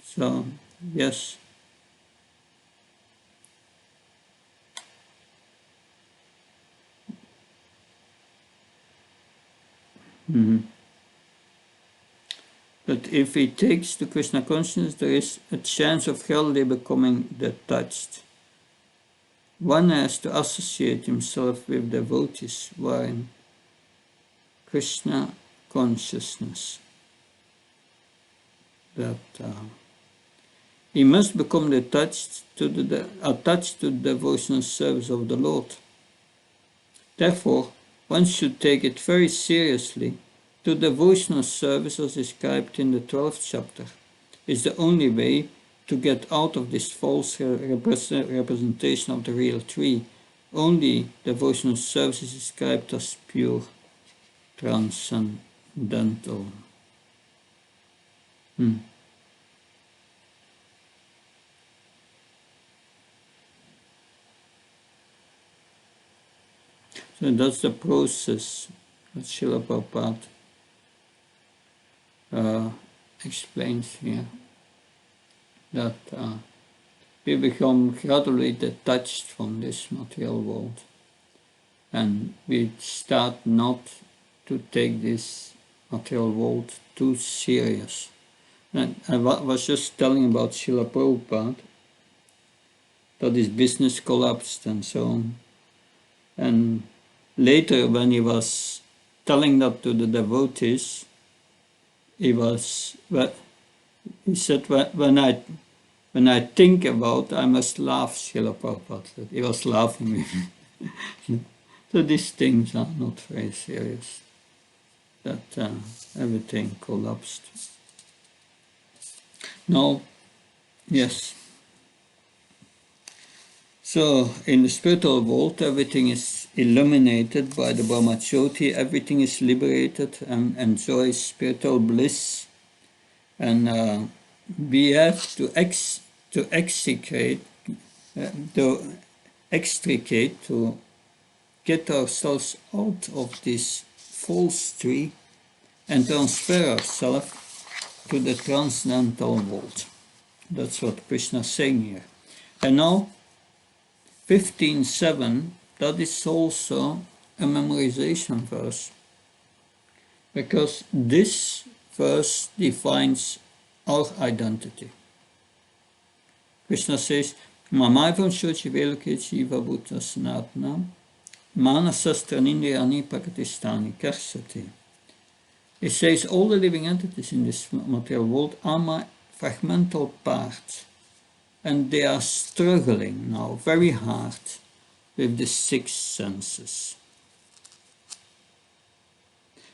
So yes. But if he takes to Krishna consciousness, there is a chance of gradually becoming detached. One has to associate himself with devotees who are in Krishna consciousness. That he must become attached to the devotional service of the Lord. Therefore, one should take it very seriously. To devotional service, as described in the 12th chapter, is the only way to get out of this false representation of the real tree. Only devotional service is described as pure, transcendental. So that's the process that Srila Prabhupada explains here, that we become gradually detached from this material world, and we start not to take this material world too serious. And I was just telling about Srila Prabhupada, that his business collapsed and so on. And later, when he was telling that to the devotees, he said, when I think about, I must laugh, Srila Prabhupada said. He was laughing with me. So these things are not very serious, that everything collapsed. Now, yes. So, in the spiritual world, everything is illuminated by the Brahmajyoti, everything is liberated and enjoys spiritual bliss. And we have to extricate, to get ourselves out of this false tree and transfer ourselves to the transcendental world. That's what Krishna is saying here. And now, 15.7, that is also a memorization verse, because this verse defines our identity. Krishna says, Mamaivam shochi veloke jiva bhuta sanatana manasastranindriyani prakatistani karsati. It says all the living entities in this material world are my fragmental parts, and they are struggling now very hard with the 6 senses.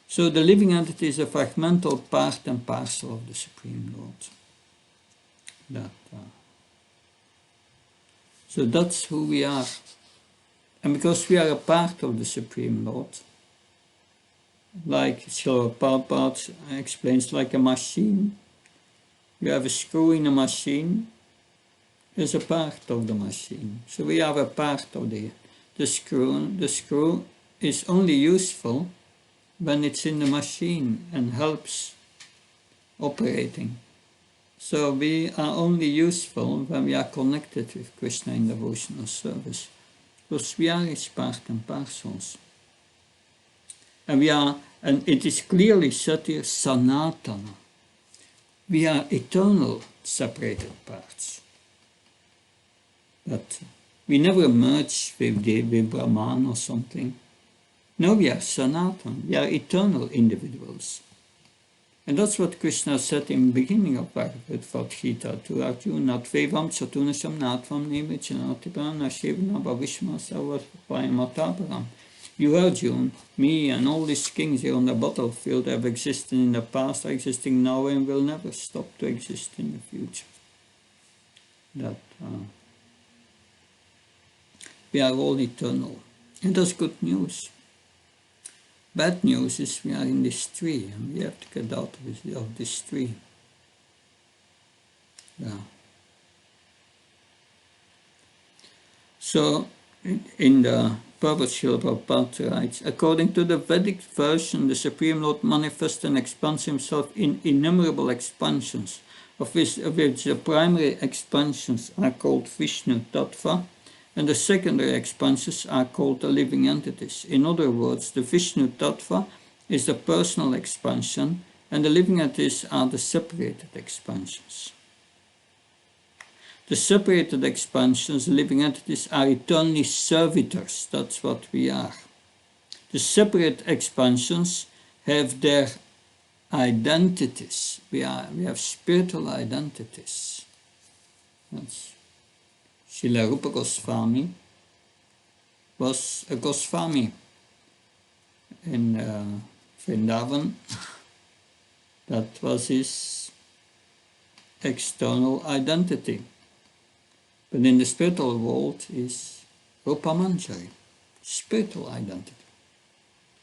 So the living entity is a fragmental part and parcel of the Supreme Lord. So that's who we are. And because we are a part of the Supreme Lord, like Srila Prabhupada explains, like a machine. You have a screw in a machine, is a part of the machine. So we are a part of the screw. The screw is only useful when it's in the machine and helps operating. So we are only useful when we are connected with Krishna in devotional service, because we are his part and parcels. And it is clearly said here, Sanatana. We are eternal separated parts. But we never merge with Brahman or something. No, we are Sanatan, we are eternal individuals. And that's what Krishna said in the beginning of Bhagavad Gita to Arjuna, Tvevam Chatunasham Natvam Nimichanatipana Shivna Bhavishma Savapayamataparam. You, Arjuna, me, and all these kings here on the battlefield have existed in the past, are existing now, and will never stop to exist in the future. That we are all eternal. And that's good news. Bad news is we are in this tree, and we have to get out of this tree. Yeah. So, in the Prabhupada Srila Prabhupada writes, according to the Vedic version, the Supreme Lord manifests and expands himself in innumerable expansions, of which the primary expansions are called Vishnu Tattva, and the secondary expansions are called the living entities. In other words, the Vishnu Tattva is the personal expansion, and the living entities are the separated expansions. The separated expansions, the living entities, are eternally servitors. That's what we are. The separate expansions have their identities. We have spiritual identities. That's Srila Rupa Goswami was a Goswami in Vrindavan. That was his external identity. But in the spiritual world is Rupa Manjari, spiritual identity.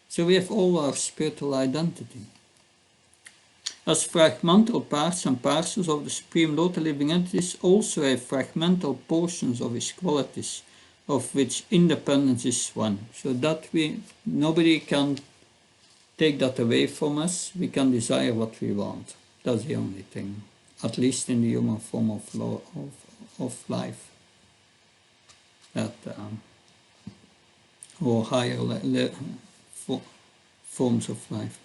So we have all our spiritual identity. As fragmental parts and parcels of the Supreme Lord, the living entities also have fragmental portions of his qualities, of which independence is one. So that nobody can take that away from us. We can desire what we want. That's the only thing, at least in the human form of life. That or higher forms of life.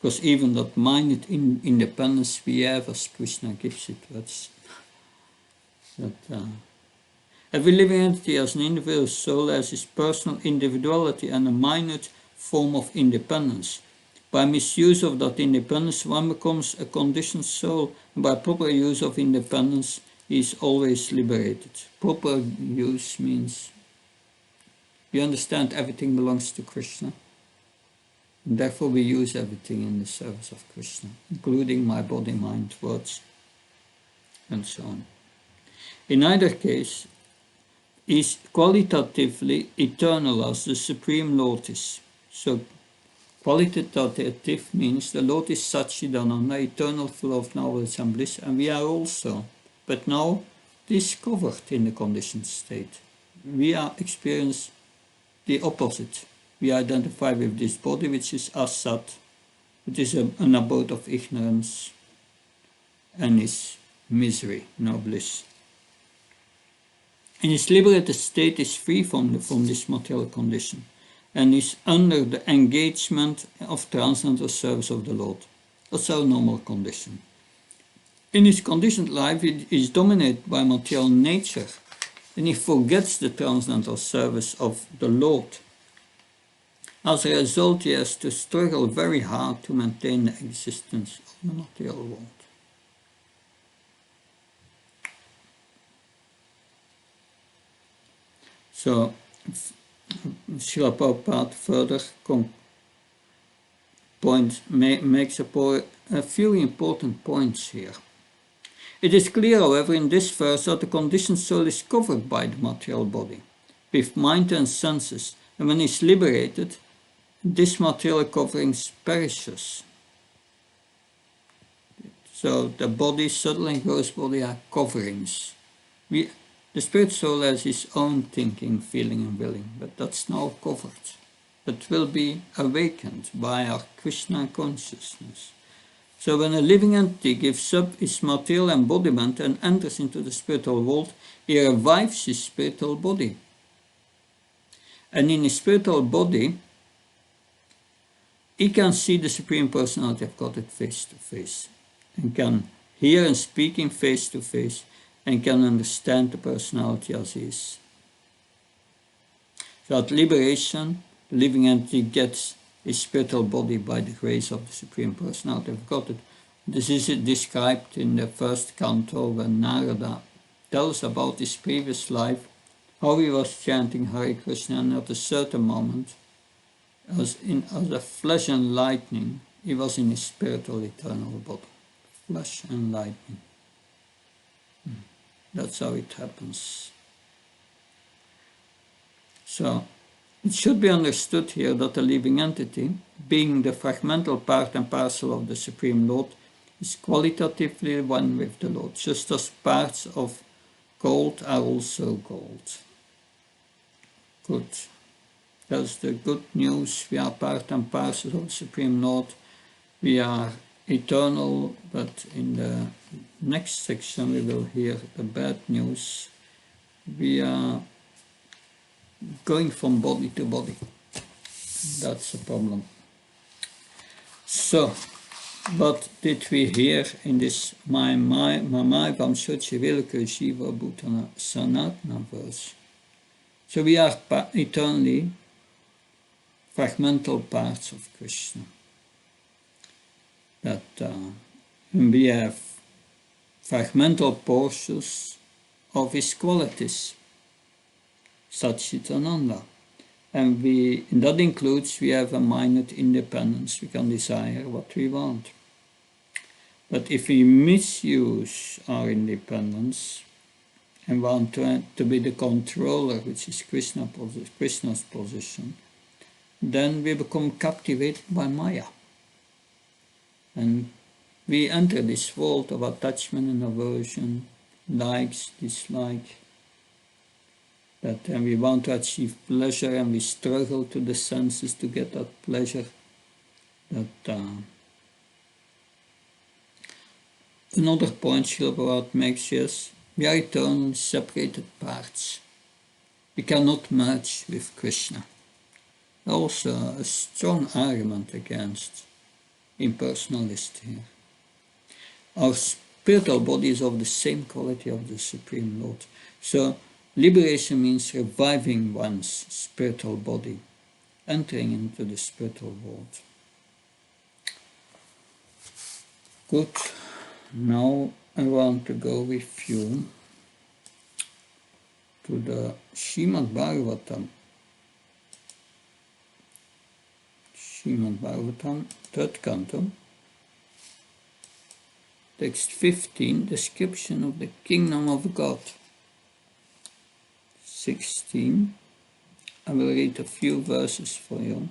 Because even that minded independence we have as Krishna gives it to us. Every living entity as an individual soul has its personal individuality and a minute form of independence. By misuse of that independence, one becomes a conditioned soul, and by proper use of independence, he is always liberated. Proper use means you understand everything belongs to Krishna. And therefore we use everything in the service of Krishna, including my body, mind, words, and so on. In either case, is qualitatively eternal as the Supreme Lord is. So qualitative means the Lord is Satchidananda, eternal, full of knowledge and bliss, and we are also, but now discovered in the conditioned state. We are experience the opposite. We identify with this body, which is asat, it is an abode of ignorance and is misery, no bliss. In his liberated state is free from this material condition and is under the engagement of transcendental service of the Lord. That's our normal condition. In his conditioned life, it is dominated by material nature, and he forgets the transcendental service of the Lord. As a result, he has to struggle very hard to maintain the existence of the material world. So, Srila Prabhupada further makes a few important points here. It is clear, however, in this verse that the conditioned soul is covered by the material body, with mind and senses, and when he is liberated, this material covering perishes. So the body, subtle and gross body, are coverings. The spirit soul has its own thinking, feeling and willing, but that's now covered. But will be awakened by our Krishna consciousness. So when a living entity gives up its material embodiment and enters into the spiritual world, he revives his spiritual body. And in his spiritual body, he can see the Supreme Personality of Godhead face to face, and can hear and speak him face to face, and can understand the personality as is. So at liberation, the living entity gets his spiritual body by the grace of the Supreme Personality of God. This is described in the first canto when Narada tells about his previous life, how he was chanting Hare Krishna, and at a certain moment, as a flash and lightning, he was in his spiritual eternal body. Flash and lightning. That's how it happens. So, it should be understood here that the living entity, being the fragmental part and parcel of the Supreme Lord, is qualitatively one with the Lord, just as parts of gold are also gold. Good. That's the good news. We are part and parcel of the Supreme Lord. We are eternal, but in the next section we will hear the bad news. We are going from body to body. That's a problem. So, what did we hear in this Mamai Vamshochi Vilka Jiva Bhutana Sanatana verse? So we are eternally fragmental parts of Krishna. That we have fragmental portions of his qualities, Satchitananda. And that includes we have a minute independence. We can desire what we want. But if we misuse our independence and want to be the controller, which is Krishna's position, then we become captivated by Maya. And we enter this world of attachment and aversion, likes, dislike, that we want to achieve pleasure and we struggle to the senses to get that pleasure. That another point Srila Prabhupada makes is we are eternal separated parts. We cannot merge with Krishna. Also a strong argument against impersonalist here. Our spiritual body is of the same quality of the Supreme Lord. So liberation means reviving one's spiritual body, entering into the spiritual world. Good. Now I want to go with you to the Srimad Bhagavatam. Srimad Bhagavatam, 3rd canto, text 15, description of the kingdom of God. 16, I will read a few verses for you.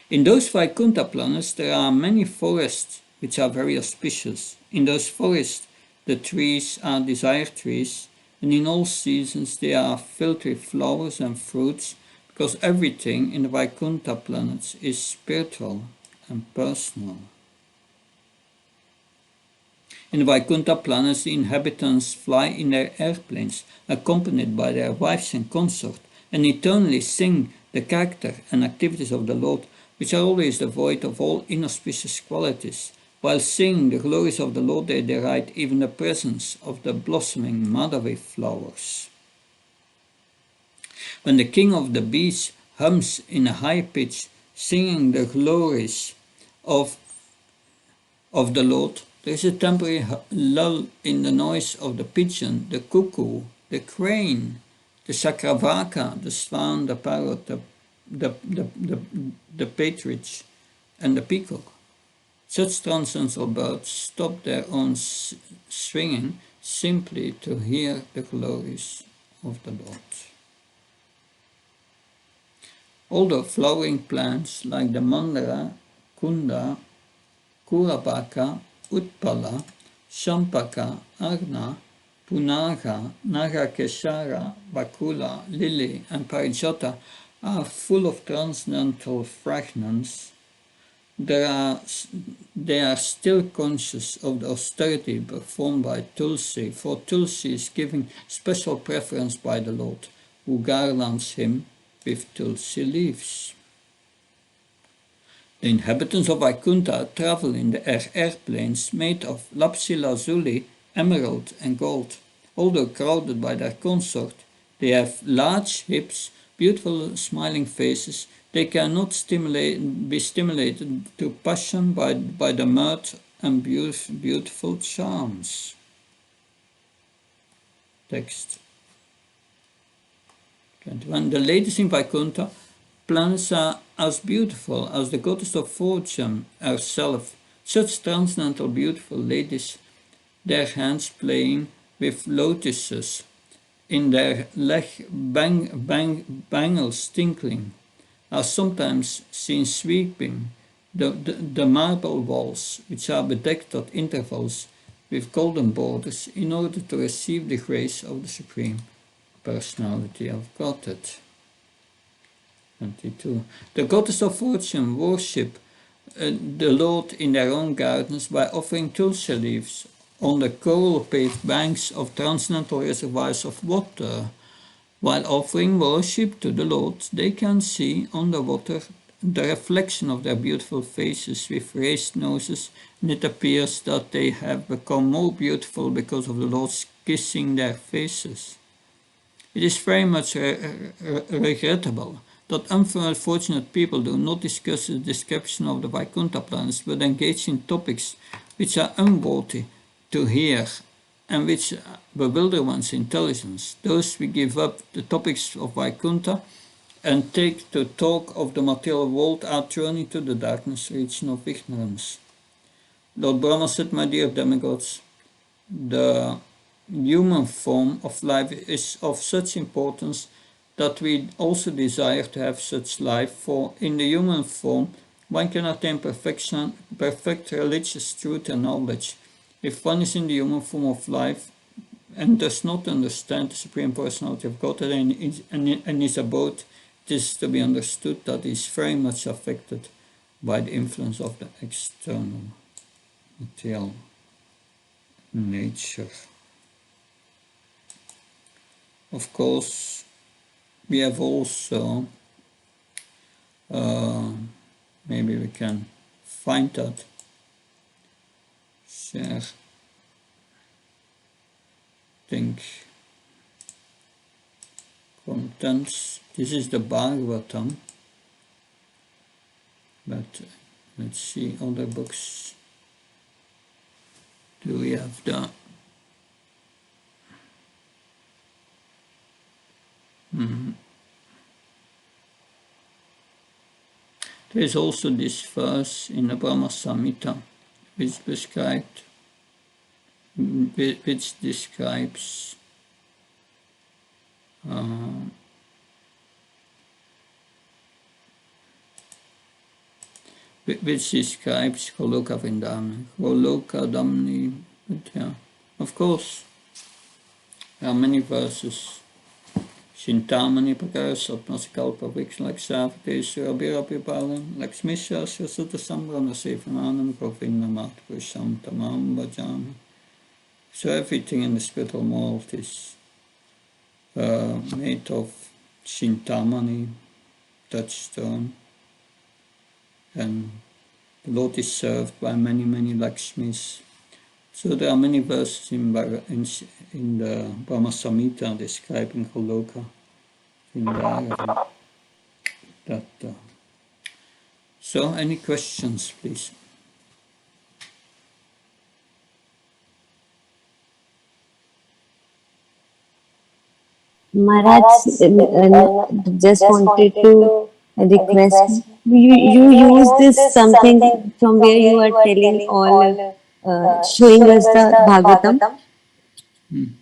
In those Vaikuntha planets there are many forests which are very auspicious. In those forests the trees are desire trees, and in all seasons they are filled with flowers and fruits, because everything in the Vaikuntha planets is spiritual and personal. In the Vaikuntha planets, the inhabitants fly in their airplanes, accompanied by their wives and consort, and eternally sing the character and activities of the Lord, which are always devoid of all inauspicious qualities. While singing the glories of the Lord, they deride even the presence of the blossoming Madhavi flowers. When the king of the beasts hums in a high pitch, singing the glories of the Lord, there is a temporary lull in the noise of the pigeon, the cuckoo, the crane, the sakravaka, the swan, the parrot, the partridge, and the peacock. Such transcendental birds stop their own swinging simply to hear the glories of the Lord. All the flowering plants like the mandara, kunda, kurabaka, utpala, shampaka, arna, punaga, nagakeshara, bakula, lily, and parijata are full of transcendental fragrance. They are still conscious of the austerity performed by Tulsi, for Tulsi is given special preference by the Lord, who garlands him with Tulsi leaves. The inhabitants of Vaikuntha travel in the airplanes made of lapis lazuli, emerald and gold. Although crowded by their consort, they have large hips, beautiful smiling faces. They cannot be stimulated to passion by the mirth and beautiful charms. Text 21. The ladies in Vaikuntha planets are as beautiful as the goddess of fortune herself. Such transcendental beautiful ladies, their hands playing with lotuses, in their leg bangles tinkling, are sometimes seen sweeping the marble walls, which are bedecked at intervals with golden borders in order to receive the grace of the Supreme Personality of Godhead. 22. The goddess of fortune worship the Lord in their own gardens by offering tulsi leaves on the coral-paved banks of transcendental reservoirs of water. While offering worship to the Lord, they can see on the water the reflection of their beautiful faces with raised noses, and it appears that they have become more beautiful because of the Lord's kissing their faces. It is very much regrettable that unfortunate people do not discuss the description of the Vaikuntha planets, but engage in topics which are unworthy to hear and which bewilder one's intelligence. Those we give up the topics of Vaikuntha and take to talk of the material world are thrown into the darkness region of ignorance. Lord Brahma said, my dear demigods, the human form of life is of such importance that we also desire to have such life, for in the human form one can attain perfect religious truth and knowledge. If one is in the human form of life and does not understand the Supreme Personality of Godhead and his abode, it is to be understood that he is very much affected by the influence of the external material nature. Of course, we have also, maybe we can find that, share, think, contents. This is the Bhagavatam, but let's see other books. Do we have the There is also this verse in the Brahma Samhita which describes Goloka Vrindavana, Goloka Damni. Yeah, of course, there are many verses. Shintamani Prakara Sapnasikalpa Vikshak Saviteshu Abhirapi Palam Lakshmisha Sutta Sambrana Sevananam Govinda Matpurusham Tamam Bhajami. So everything in the spiritual world is made of Shintamani, touchstone, and the Lord is served by many, many Lakshmis. So there are many verses in the Brahma Samhita describing Goloka Vrindavana. So any questions, please? Maharaj, just wanted to request you use this something from where you are telling all, showing us the Bhagavatam.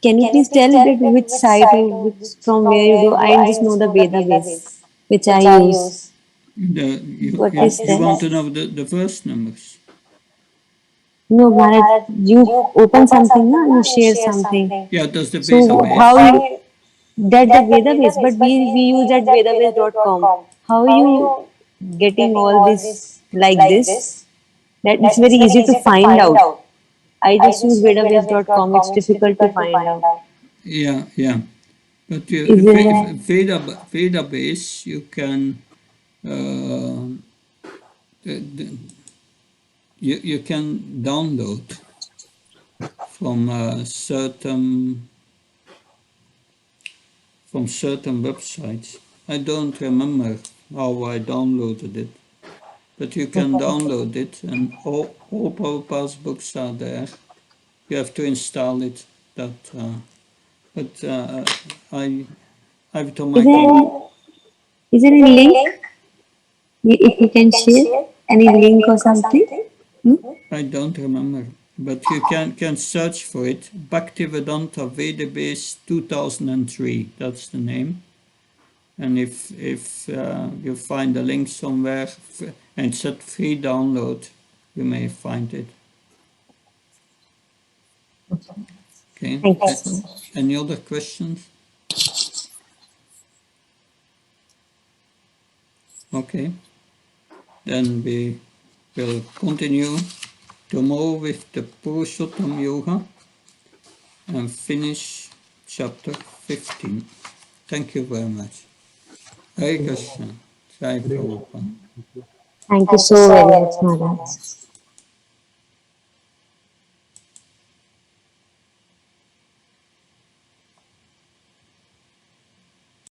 Can you please tell that which site or which from where you do? I just know the Veda base, which I use. What is You that? want to know the verse numbers? No, Maharaj, you open something, na? You share something. Yeah, that's the So Veda base. how you that the Vedabase, but we use at vedabase.com. How are you getting all this like this? That it's very easy to find out. I just use vedabase.com. It's difficult to find out. Yeah. But Is there? Veda base, you can You can download from certain websites. I don't remember how I downloaded it, but you can download it, and all Prabhupada's books are there. You have to install it. But I've told Is my there colleague. any, is there any link? If you can share any link or something? Hmm? I don't remember, but you can search for it. Bhaktivedanta Vedabase 2003. That's the name. And if you find a link somewhere and it's at free download, you may find it. Okay. Thank you so much. Any other questions? Okay. Then we will continue tomorrow with the Purushottam Yoga and finish chapter 15. Thank you very much. Hare Krishna. Jai Hare Prabhupada. Thank you so very much, Maharaj.